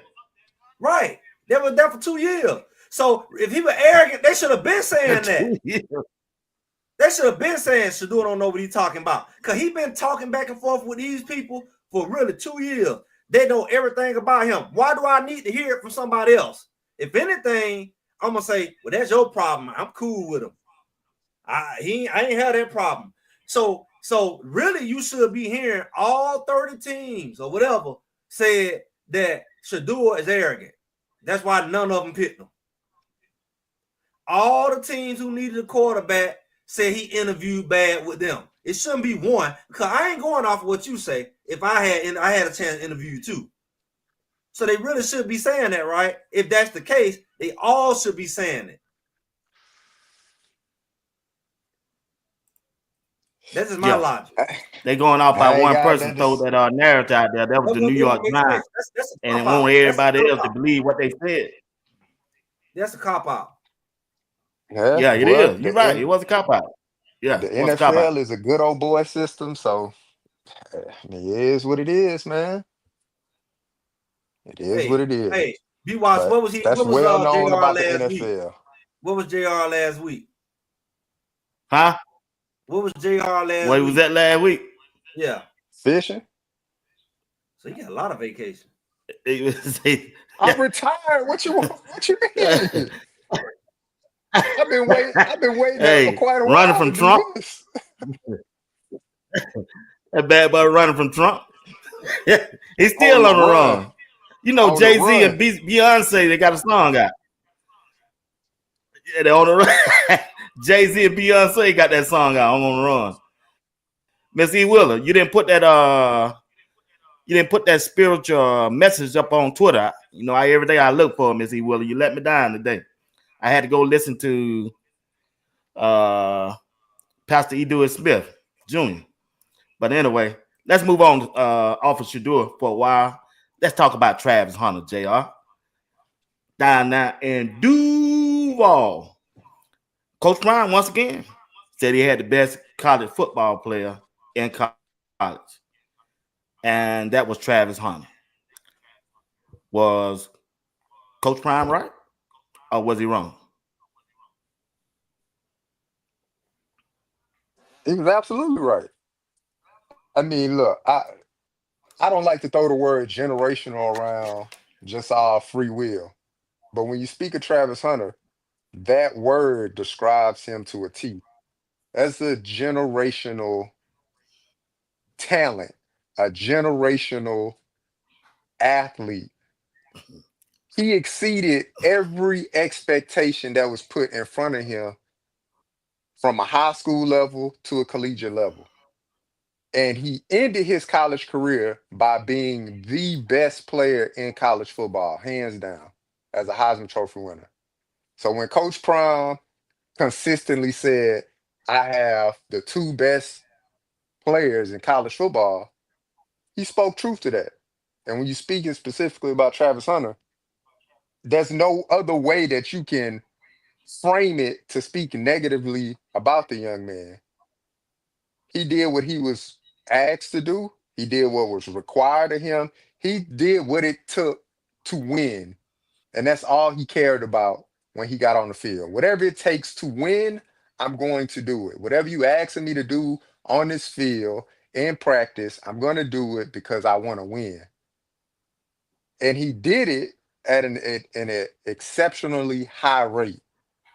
right, they were there for 2 years. So if he was arrogant, they should have been saying that. They should have been saying Shedeur don't know what he's talking about. Because he been talking back and forth with these people for really 2 years. They know everything about him. Why do I need to hear it from somebody else? If anything, I'm gonna say, well, that's your problem. I'm cool with him. I ain't had that problem. So really, you should be hearing all 30 teams or whatever said that Shedeur is arrogant. That's why none of them picked him. All the teams who needed a quarterback said he interviewed bad with them. It shouldn't be one because I ain't going off of what you say. If I had a chance to interview you too, so they really should be saying that, right? If that's the case, they all should be saying it. This is my Yeah. logic. They going off by I ain't one got person nothing. throw that narrative out there. That was the New It don't York make Times, sense. That's a and they cop want out. everybody else to believe what they said. That's a cop out. Yeah, Yeah, it well, is. You're right. It was a cop out. Yeah, The it was a cop out. NFL is a good old boy system, so it is what it is, man. It is what it Hey, is. B Watts, But what was he? that's What was well known JR about the last week? NFL. What was JR last week? Huh? What was JR last Where was week? that last week? Yeah. Fishing. So you got a lot of vacation. It was, I'm retired. What you want? What you mean? I've been waiting. I've been waiting hey, quite a running while from to do Trump. this. That bad boy running from Trump. He's On still the on the run. run. You know, On the Jay-Z and run. Beyonce, they got a song out. Yeah, they on the run. Jay-Z and Beyonce got that song out. I'm on the run. Miss E. Willer, you didn't put that spiritual message up on Twitter. You know, every day I look for Miss E. Willer. You let me down today. I had to go listen to Pastor E. Dewey Smith Jr. But anyway, let's move on off of Shedeur for a while. Let's talk about Travis Hunter, JR. Down now in Duval. Coach Prime, once again, said he had the best college football player in college. And that was Travis Hunter. Was Coach Prime right? Or was he wrong? He was absolutely right. I mean, look, I don't like to throw the word generational around just all free will. But when you speak of Travis Hunter, that word describes him to a T. That's a generational talent, a generational athlete. He exceeded every expectation that was put in front of him from a high school level to a collegiate level. And he ended his college career by being the best player in college football, hands down, as a Heisman Trophy winner. So when Coach Prime consistently said, I have the two best players in college football, he spoke truth to that. And when you're speaking specifically about Travis Hunter, there's no other way that you can frame it to speak negatively about the young man. He did what he was asked to do. He did what was required of him. He did what it took to win. And that's all he cared about when he got on the field. Whatever it takes to win, I'm going to do it. Whatever you asking me to do on this field in practice, I'm going to do it because I want to win. And he did it at an exceptionally high rate.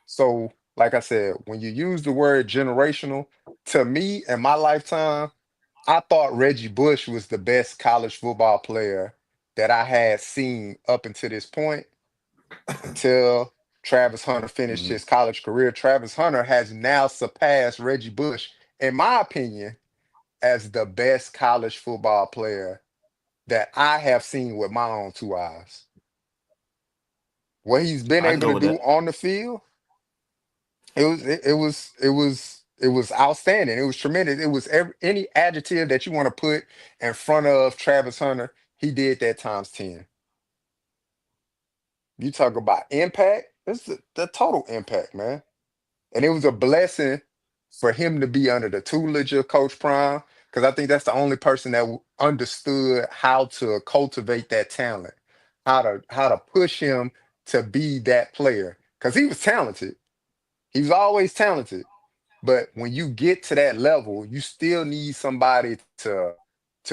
So, like I said, when you use the word generational, to me in my lifetime, I thought Reggie Bush was the best college football player that I had seen up until this point, until Travis Hunter finished Mhm. his college career. Travis Hunter has now surpassed Reggie Bush, in my opinion, as the best college football player that I have seen with my own two eyes. What he's been I can able go to with do that. on the field, it was outstanding. It was tremendous. It was any adjective that you want to put in front of Travis Hunter, he did that times 10. You talk about impact, it's the total impact, man. And it was a blessing for him to be under the tutelage of Coach Prime, because I think that's the only person that understood how to cultivate that talent, how to push him to be that player. Because he was talented. He was always talented. But when you get to that level, you still need somebody to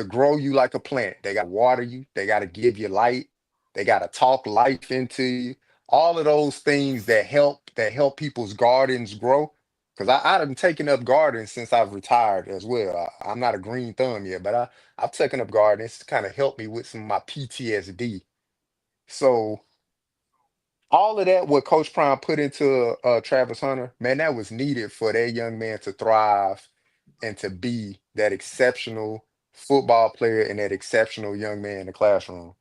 grow you like a plant. They got to water you, they got to give you light, they got to talk life into you. All of those things that help people's gardens grow. Because I've taken up gardens since I've retired as well. I'm not a green thumb yet, but I've taken up gardens to kind of help me with some of my PTSD. So all of that, what Coach Prime put into Travis Hunter, man, that was needed for that young man to thrive and to be that exceptional football player and that exceptional young man in the classroom.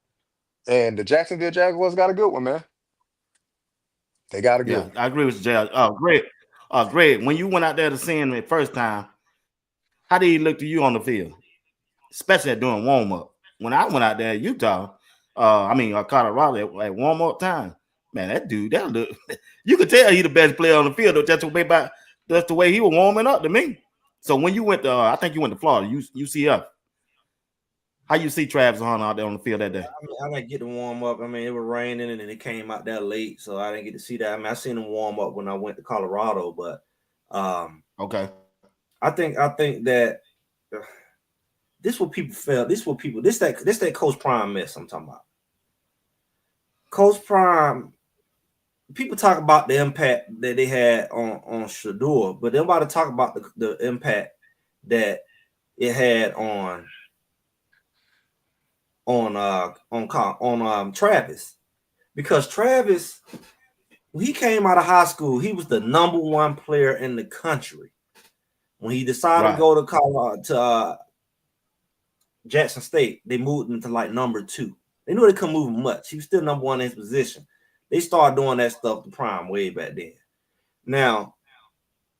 And the Jacksonville Jaguars got a good one, man. They got a good Yeah, one. I agree with you, JR. Great. Great. When you went out there to see him the first time, how did he look to you on the field? Especially at doing warm up. When I went out there in Utah, Colorado at warm up time, man, that dude, that look, you could tell he the best player on the field. That's the way he was warming up to me. So when you went to, I think you went to Florida, UCF. How you see Travis Hunter out there on the field that day? I didn't get to warm up. I mean, it was raining and it came out that late, so I didn't get to see that. I mean, I seen him warm up when I went to Colorado, but Okay. I think that this what people felt. This that Coach Prime mess I'm talking about. Coach Prime. People talk about the impact that they had on Shedeur, but nobody talk about the impact that it had on Travis, because Travis, when he came out of high school, he was the number one player in the country. When he decided to Right. go to Colorado, to Jackson State, they moved him to like number two. They knew they couldn't move him much. He was still number one in his position. They started doing that stuff to Prime way back then. Now,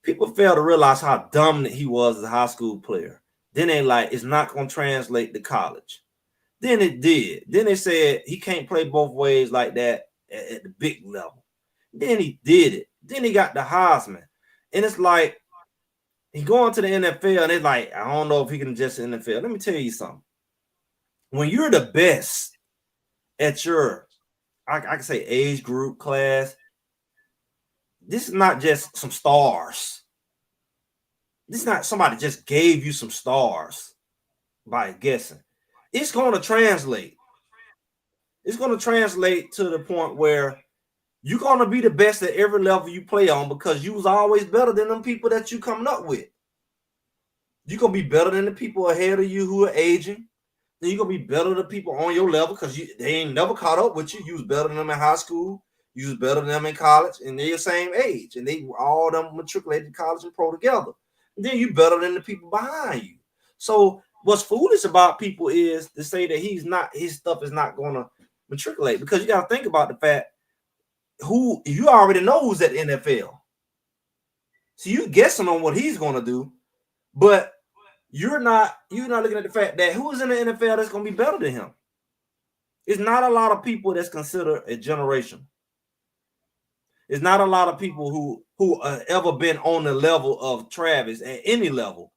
people fail to realize how dominant he was as a high school player. Then they like, it's not going to translate to college. Then it did. Then they said he can't play both ways like that at the big level. Then he did it. Then he got the Heisman. And it's like, he going to the NFL and it's like, I don't know if he can adjust the NFL. Let me tell you something. When you're the best at your, I can say age group, class, this is not just some stars. This is not somebody just gave you some stars by guessing. It's going to translate. It's going to translate to the point where you're going to be the best at every level you play on, because you was always better than them people that you coming up with. You're going to be better than the people ahead of you who are aging. Then you're going to be better than the people on your level, because they ain't never caught up with you. You was better than them in high school. You was better than them in college, and they're the same age. And they all them matriculated college and pro together. And then you better than the people behind you. So what's foolish about people is to say that his stuff is not going to matriculate, because you got to think about the fact who you already know who's at the NFL. So you guessing on what he's going to do, but you're not looking at the fact that who's in the NFL that's going to be better than him. It's not a lot of people that's considered a generation. It's not a lot of people who ever been on the level of Travis at any level.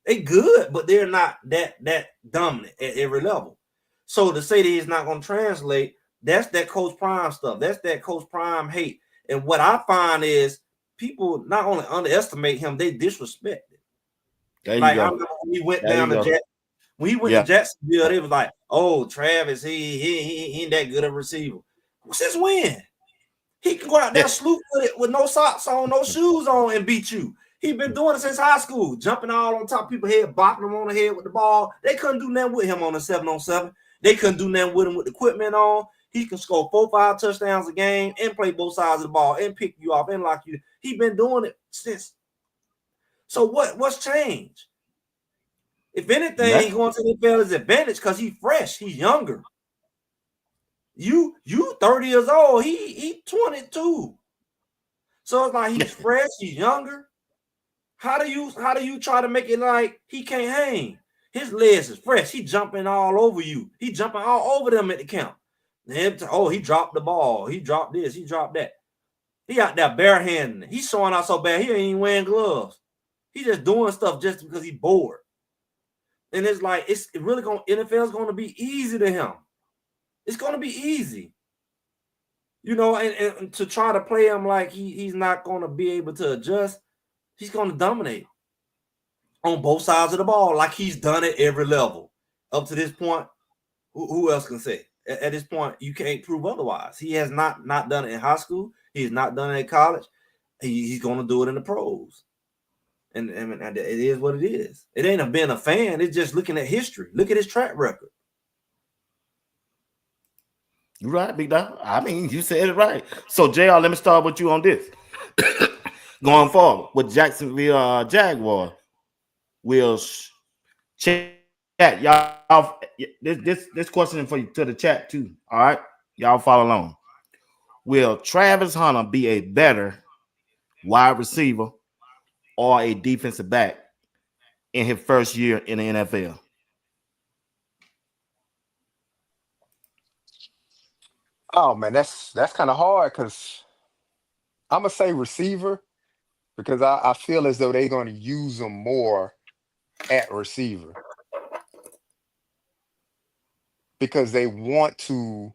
They good, but they're not that dominant at every level. So to say that he's not going to translate, that's that Coach Prime stuff. That's that Coach Prime hate. And what I find is people not only underestimate him, they disrespect it. There you Like, I go. remember when he went There down you to go. when he went to Yeah. Jacksonville, they was like, "Oh, Travis, he ain't that good of a receiver." Since when? He can go out there sloop with no socks on, no shoes on, and beat you. He been doing it since high school, jumping all on top of people's head, bopping them on the head with the ball. They couldn't do nothing with him on the 7-on-7. They couldn't do nothing with him with the equipment on. He can score 4-5 touchdowns a game and play both sides of the ball and pick you off and lock you. He been doing it since. So what's changed? If anything, he going to the NFL's advantage because he's fresh. He's younger. You 30 years old. He 22. So it's like he's fresh. He's younger. How do you try to make it like he can't hang? His legs is fresh. He jumping all over you. He jumping all over them at the camp. Oh, he dropped the ball. He dropped this. He dropped that. He out there barehanding. He's showing out so bad. He ain't even wearing gloves. He just doing stuff just because he's bored. And it's like it's really going. NFL's going to be easy to him. It's going to be easy. You know, and to try to play him like he's not going to be able to adjust. He's going to dominate on both sides of the ball like he's done at every level. Up to this point, who else can say? At this point, you can't prove otherwise. He has not done it in high school. He's not done it in college. He's going to do it in the pros. And it is what it is. It ain't being a fan. It's just looking at history. Look at his track record. You're right, Big Dog. I mean, you said it right. So, JR, let me start with you on this. Going forward with Jacksonville Jaguar, will chat y'all. This question for you to the chat too. All right, y'all follow along. Will Travis Hunter be a better wide receiver or a defensive back in his first year in the NFL? Oh man, that's kind of hard because I'm gonna say receiver because I feel as though they're going to use them more at receiver. because they want to,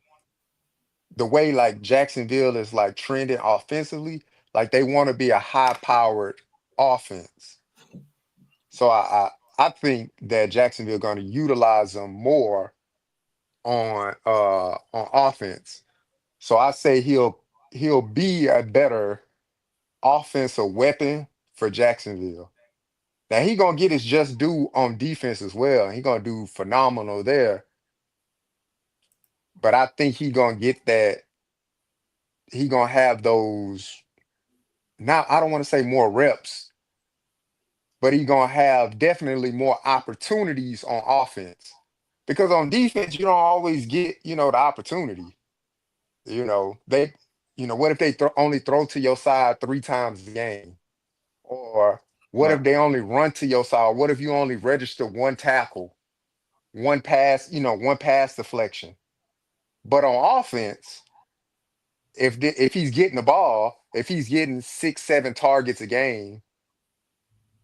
the way like Jacksonville is like trending offensively, like they want to be a high-powered offense. So I think that Jacksonville going to utilize them more on offense. So I say he'll be a better offensive weapon for Jacksonville. Now he gonna get his just due on defense as well. He gonna do phenomenal there. But I think he gonna get that. He gonna have those. Now I don't want to say more reps, but he gonna have definitely more opportunities on offense. Because on defense, you don't always get the opportunity. They, what if they only throw to your side 3 times a game? Or what Right. if they only run to your side? What if you only register one tackle, one pass, one pass deflection? But on offense, if he's getting the ball, if he's getting 6, 7 targets a game,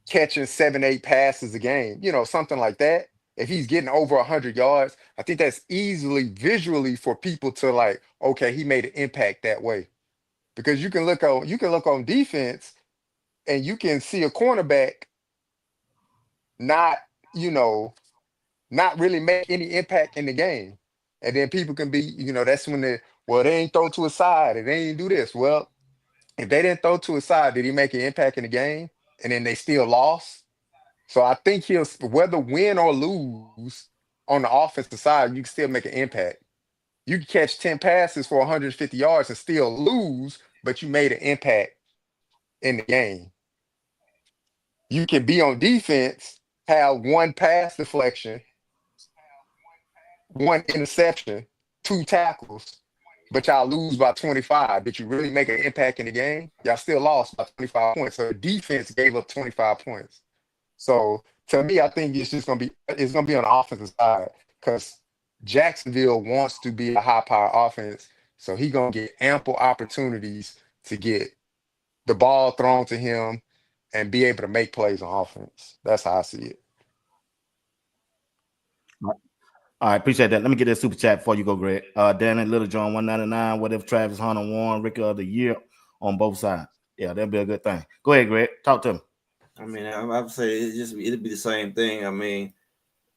catching 7, 8 passes a game, something like that. If he's getting over 100 yards, I think that's easily visually for people to like, okay, he made an impact that way. Because you can look on defense and you can see a cornerback not, you know, not really make any impact in the game. And then people can be, that's when they ain't throw to a side and they ain't do this. Well, if they didn't throw to a side, did he make an impact in the game? And then they still lost. So I think whether win or lose on the offensive side, you can still make an impact. You can catch 10 passes for 150 yards and still lose, but you made an impact in the game. You can be on defense, have one pass deflection, one interception, 2 tackles, but y'all lose by 25. Did you really make an impact in the game? Y'all still lost by 25 points. So the defense gave up 25 points. So to me, I think it's gonna be on the offensive side because Jacksonville wants to be a high power offense. So he gonna get ample opportunities to get the ball thrown to him and be able to make plays on offense. That's how I see it. All right, appreciate that. Let me get that super chat before you go, Greg. Dan and Little John 199. What if Travis Hunter won Rookie of the Year on both sides? Yeah, that'd be a good thing. Go ahead, Greg. Talk to him. I mean, I would say it'd be the same thing. I mean,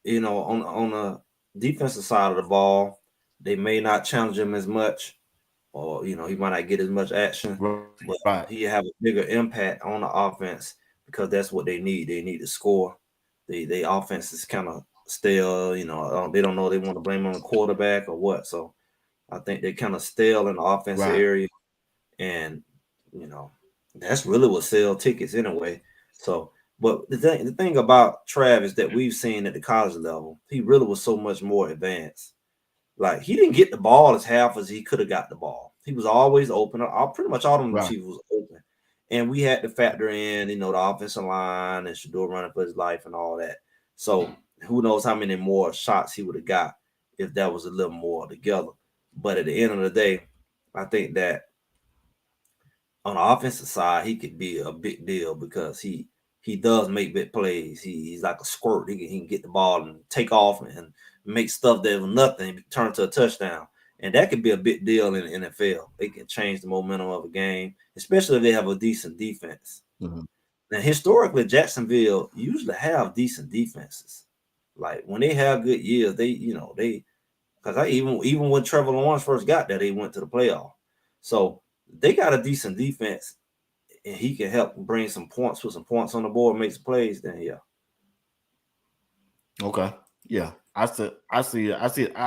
on the defensive side of the ball, they may not challenge him as much, or he might not get as much action, but Right. he have a bigger impact on the offense because that's what they need. They need to score. They offense is kind of stale. They don't know they want to blame on the quarterback or what. So I think they're kind of stale in the offensive Right. area, and that's really what sell tickets anyway. So, but the thing about Travis that we've seen at the college level, he really was so much more advanced. Like he didn't get the ball as half as he could have got the ball. He was always open. Pretty much all them Right. receivers was open, and we had to factor in, the offensive line and Shedeur running for his life and all that. So who knows how many more shots he would have got if that was a little more together. But at the end of the day, I think that on the offensive side, he could be a big deal because he does make big plays. He's like a squirt. He can get the ball and take off and make stuff that was nothing turn to a touchdown. And that could be a big deal in the NFL. They can change the momentum of a game, especially if they have a decent defense. Mm-hmm. Now, historically, Jacksonville usually have decent defenses. Like when they have good years, because even when Trevor Lawrence first got there, they went to the playoff. So they got a decent defense, and he can help bring some points, put some points on the board, make some plays. Then yeah. Okay. Yeah. I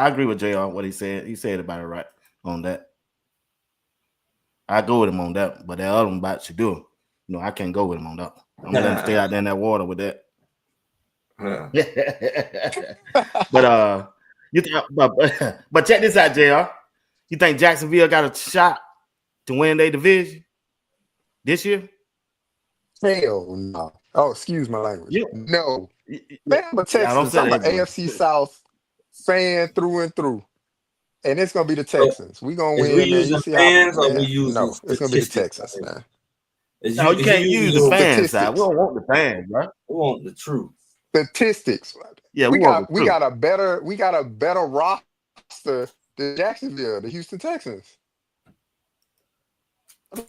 agree with Jay on what he said. He said about it right on that. I go with him on that, but that other one about Shedeur, I can't go with him on that. I'm gonna let him stay out there in that water with that. But but check this out, JR. You think Jacksonville got a shot to win their division this year? Hell no. Oh, excuse my language. Yeah. No. Man, I'm a I don't Texans. say I'm an that. AFC South fan through and through. And it's gonna be the So, Texans. We gonna is we win, man. You using see how fans or we man? using No, it's gonna be the statistics? Texans, man. No, you can't use the fan side. We Statistics. don't want the fans, bro. We want the truth. Statistics. Yeah, We we want got the we truth. got a better roster the Jacksonville, the Houston Texans.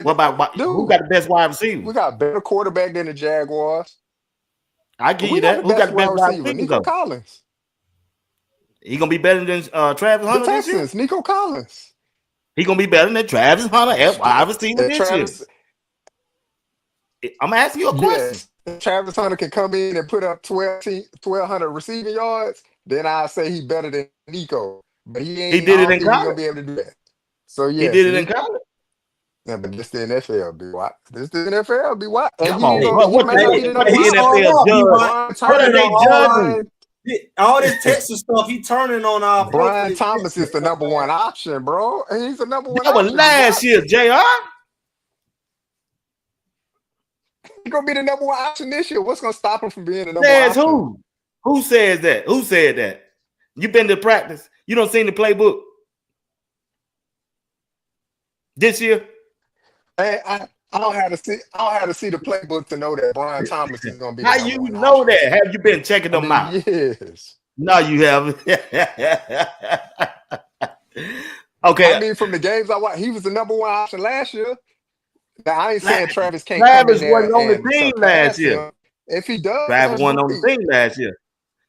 What about who Dude, got the best wide we receiver? got a better quarterback than the Jaguars. I give We you got that. the Who got best the wide best wide receiver, receiver Nico though? Collins. He gonna be better than Travis The Hunter this year. Texans, Nico Collins. He gonna be better than Travis Hunter at wide receiver this year. Travis, I'm asking you a question. yes. If Travis Hunter can come in and put up 1,200 receiving yards, then I say he better than Nico. But he He ain't. I did it don't in think he's gonna college. be able to do that. So He yes, did it in Nico. college. Yeah, but this the NFL, be what? This the NFL, be what? And Come he ain't on, Hey, gonna. what? He What may not be the the what number the he one showing NFL up. option. He judge? run, Brian What are turning Thomas. they on judging? all this Texas stuff. He turning on our folks for Brian this Thomas Texas is the stuff, number man. one option, bro. And he's the number one That was option. Be last what? year, Jr. He gonna be the number one option this year. What's gonna stop him from being the number one Says option? who? Who says that? Who said that? You been to practice? You don't seen the playbook this year? Hey, I don't have to see. I don't have to see the playbook to know that Brian Thomas is gonna be the How number you one know option. that? Have you been checking I them mean, out? yes. No, you haven't. I Okay, mean, from the games I watched, he was the number one option last year. Now, I ain't saying Travis can't come in Travis wasn't there on the and team last surpass year. him. If he does, Travis that's wasn't on the great. team last year.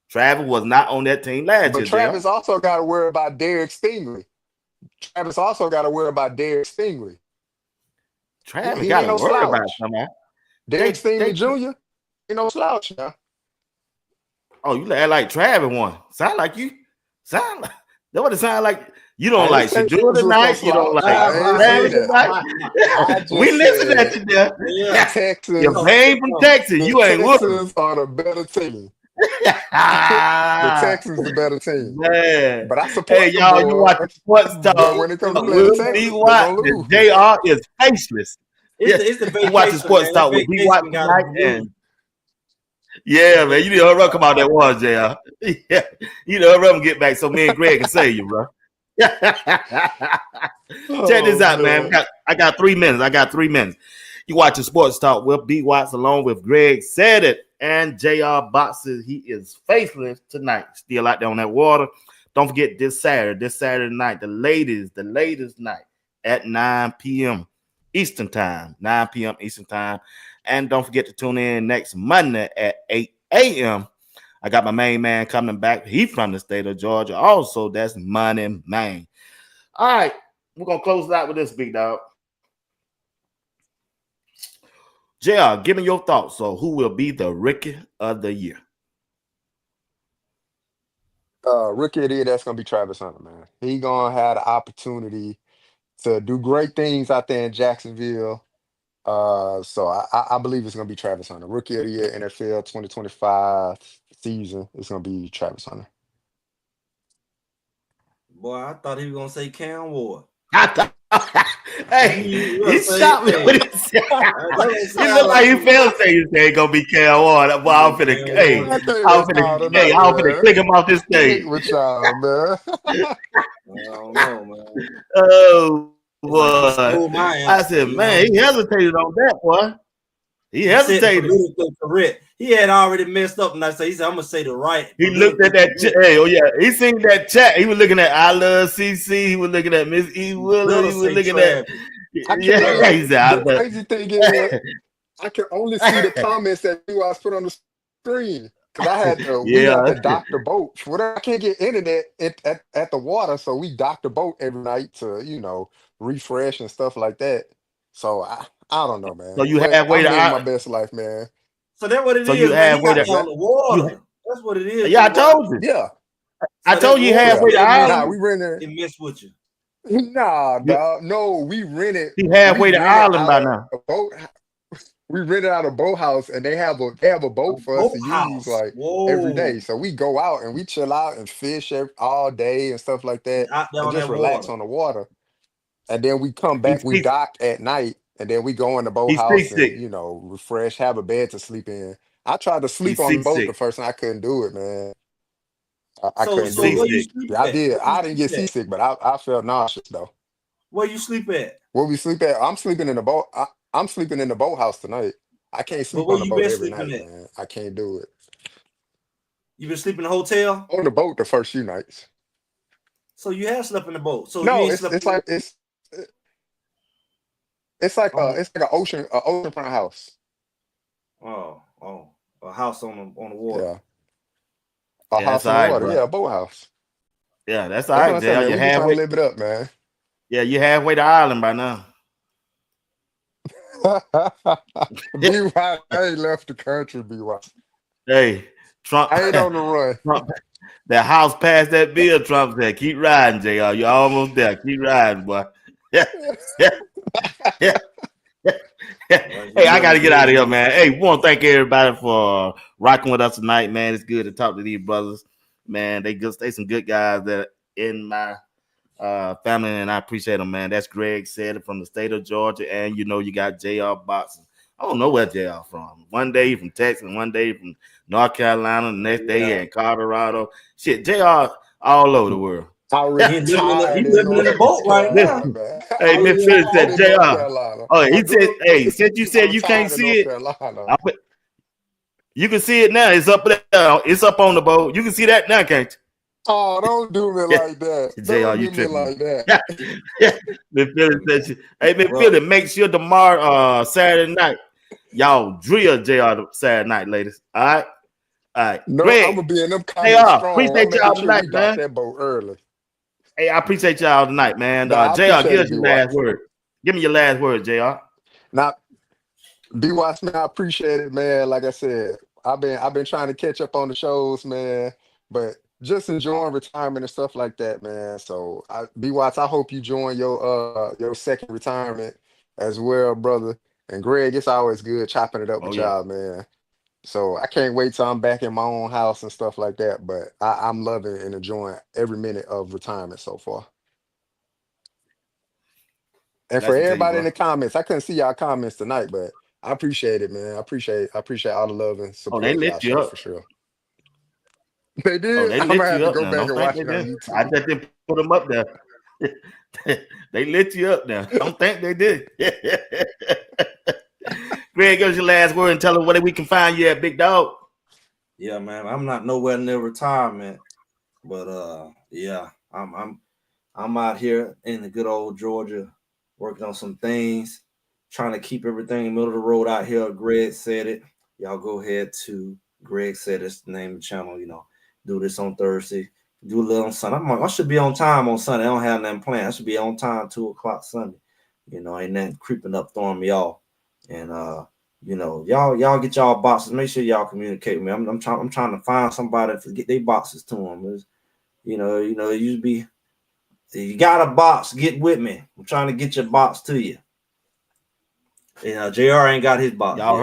Travis was not on that team last But year, Jr. Travis also got to worry about Derek Stingley. Travis also got to worry about Derek Stingley. Travis He got ain't to no worry about slouch. somebody. Derek Stingley They. Jr. ain't no slouch now. Oh, you act like Travis won. Sound like you. Sound like that. What it sound like. You I don't ain't like say Shedeur Travis was no tonight. You don't slouch. like I ain't say Travis that. tonight. I We just listen at said you there. the Yeah. You Texans. came from Texas. The You ain't with us. Texans are the better team. The Ah, Texans the better team. man. But I Hey, support the y'all, you watch the boys. sports But talk. when it comes to play the We'll be Texans, they're gonna watching. lose. JR is faceless. Yeah, It's the you watching vacation, sports man. That talk with B Watt vacation got to tonight. be And good. yeah, man, you need to hurry up, come out that one, JR. Yeah, you need to hurry up and get back so me and Greg can save you, bro. Check this Oh out, man. man. I got 3 minutes. I got 3 minutes. You watching Sports Talk with B Watts along with Greg Said It and JR Boxes. He is faithless tonight. Still out there on that water. Don't forget this Saturday night, the latest night at 9 p.m. Eastern Time. 9 p.m. Eastern Time. And don't forget to tune in next Monday at 8 a.m. I got my main man coming back. He from the state of Georgia. Also, that's Money Man. All right, we're gonna close it out with this, big dog. JR, give me your thoughts. So, who will be the rookie of the year? Rookie of the year, that's gonna be Travis Hunter, man. He gonna have the opportunity to do great things out there in Jacksonville. So I believe it's gonna be Travis Hunter. Rookie of the year, NFL 2025 season. It's gonna be Travis Hunter. Boy, I thought he was gonna say Cam Ward. I thought, hey, You he gonna say, shot me hey, with his. He that looked like he felt say he said gonna be Cam Ward. Boy, I'm finna, Cam hey, Ward. I think I'm that's finna, called hey, enough, I'm finna man. click him off this Heck stage. with y'all, man. I don't know, man. Oh It's like he boy, stole my I answer. said, You know what man, I'm he saying? hesitated on that, boy. He He said the hesitated. politically correct. He had already messed up, and I said, he said, I'm gonna say the right. He looked at that. Hey, oh yeah, he seen that chat. He was looking at I love CC. He was looking at Miss E. You Willer. better He was say looking at. Travis. I can't Yeah, look. he said, I The love. crazy thing is, I can only see the comments that you guys put on the screen because we Yeah, had to dock the boat. I can't get internet at the water, so we dock the boat every night to refresh and stuff like that. So I don't know, so man. you But halfway I'm to living my I. best life, man. So that's what it So you is, man. He halfway out to. there on That the You, water. That's what it is, yeah, I G. told you. yeah, I So that told you water yeah. halfway to still Nah, Ireland. we rented. it mess with you. Nah, You, dog. No, we rented. he We halfway to rented Ireland out by a now. boat. We rented out a boathouse and they have a A boat for us to use boathouse. like every Whoa. day. So we go out and we chill out and fish all day and stuff like that Out there and on just that relax water. on the water. And then we come back, He's we he's dock at night, and then we go in the he's boathouse seasick. and refresh, have a bed to sleep in. I tried to sleep He's on the boat the seasick. first time. I couldn't do it, man. I So couldn't He's so do where it. you seasick. sleep Yeah, I at? did. Where you I didn't sleep get at? seasick, but I felt nauseous though. Where you sleep at? Where we sleep at? I'm sleeping in the boat. I'm sleeping in the boathouse tonight. I can't But sleep where on the you boat been every sleeping night, at? man. I can't do it. You been sleeping in a hotel? On the boat the first few nights. So you have slept in the boat. So you No, ain't it's slept. it's like it's like an oceanfront house. Oh, a house on the water. Yeah, a Yeah, that's house all on the right, water. bro. Yeah, a boat house. Yeah, that's all That's what right, I'm saying, JR. man. You're We be trying to halfway. live it up, man. Yeah, you're halfway to Ireland by now. B-Y, I ain't left the country, B-Y. Hey, Trump, I ain't on the run. Trump, that house passed that bill. Trump said, "Keep riding, JR. You're almost there. Keep riding, boy." Yeah, yeah, yeah. Hey, I got to get out of here, man. Hey, we want to thank everybody for rocking with us tonight, man. It's good to talk to these brothers, man. They some good guys that in my family, and I appreciate them, man. That's Greg said it from the state of Georgia, and you got JR Boxing. I don't know where JR from. One day from Texas, one day from North Carolina, the next day in Colorado. Shit, JR all over the world. I He retired in living in North the boat right now. Carolina, man. Hey, I Miss Phillips retired said in North JR. Carolina. Oh, My he said, girl hey, said since you I said you can't retired in see North it, Carolina. you can see it now. It's up there. It's up on the boat. You can see that now, can't Oh, don't do me like that. you? JR, Don't you do me tripping. like that. Miss Phillips said, hey, Miss Phillips, make sure tomorrow, Saturday night, y'all drill JR Saturday night, ladies. All right? All right. No, I'm Greg, gonna be in them JR, comments strong. I'm appreciate making y'all sure we tonight, dock man. that boat early. Hey, I appreciate y'all tonight, man. Nah, I JR, appreciate give it, us your B-Watch. last word. Give me your last word, JR. Now, B-Watch, man, I appreciate it, man. Like I said, I've been trying to catch up on the shows, man, but just enjoying retirement and stuff like that, man. So, B-Watch, I hope you join your second retirement as well, brother. And Greg, it's always good chopping it up Oh, with yeah. y'all, man. So I can't wait till I'm back in my own house and stuff like that. But I'm loving and enjoying every minute of retirement so far. And for Blessing to you, everybody in bro. the comments, I couldn't see y'all comments tonight, but I appreciate it, man. I appreciate all the love and Oh, they support y'all lift you show up. for sure. They Oh, did. they I'm lit gonna have you to up go now. back Don't and think watch they it on did. I YouTube. just didn't put them up there. They lit you up now. Don't think they did. Greg, give us your last word and tell them where we can find you at, big dog. Yeah, man. I'm not nowhere near retirement, but yeah, I'm out here in the good old Georgia, working on some things, trying to keep everything middle of the road out here. Greg said it. Y'all go ahead to Greg said it's the name of the channel. Do this on Thursday. Do a little on Sunday. I should be on time on Sunday. I don't have nothing planned. I should be on time 2:00 Sunday. Ain't nothing creeping up, throwing me off. And y'all get y'all boxes. Make sure y'all communicate with me. I'm trying to find somebody to get their boxes to them. You got a box, get with me. I'm trying to get your box to you. JR ain't got his box Y'all yet.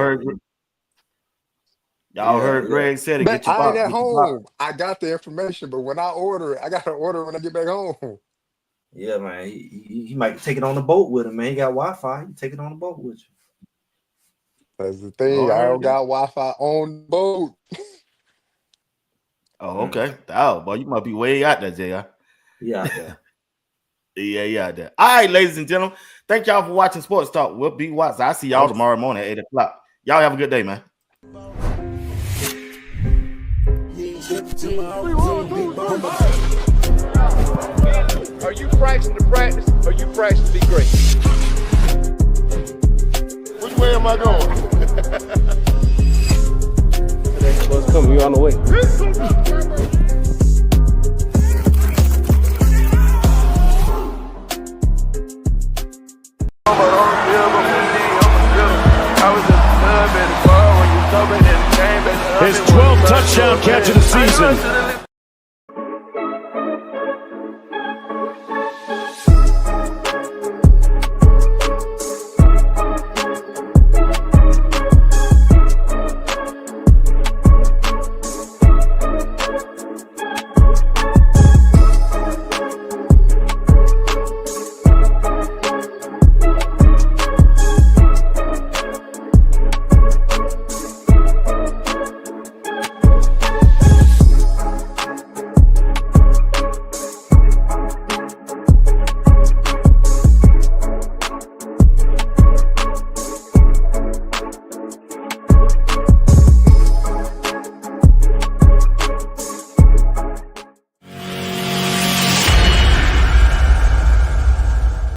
heard Greg said it. Man, Get your I ain't box. at Get your box. home. I got the information, but when I order it, I gotta order it when I get back home. Yeah, man. He might take it on the boat with him, man. He got Wi-Fi. He can take it on the boat with you. That's the thing. Lord I heard don't that. got Wi-Fi on the boat. Oh, okay. Oh, boy, you must be way out there, JR. Yeah, out there. Yeah, out there. All right, ladies and gentlemen. Thank y'all for watching Sports Talk. We'll be watching. I'll see y'all tomorrow morning at 8:00. Y'all have a good day, man. Are you practicing to practice or you practicing to be great? Which way am I going? What's coming? You on the way. His 12th touchdown catch of the season.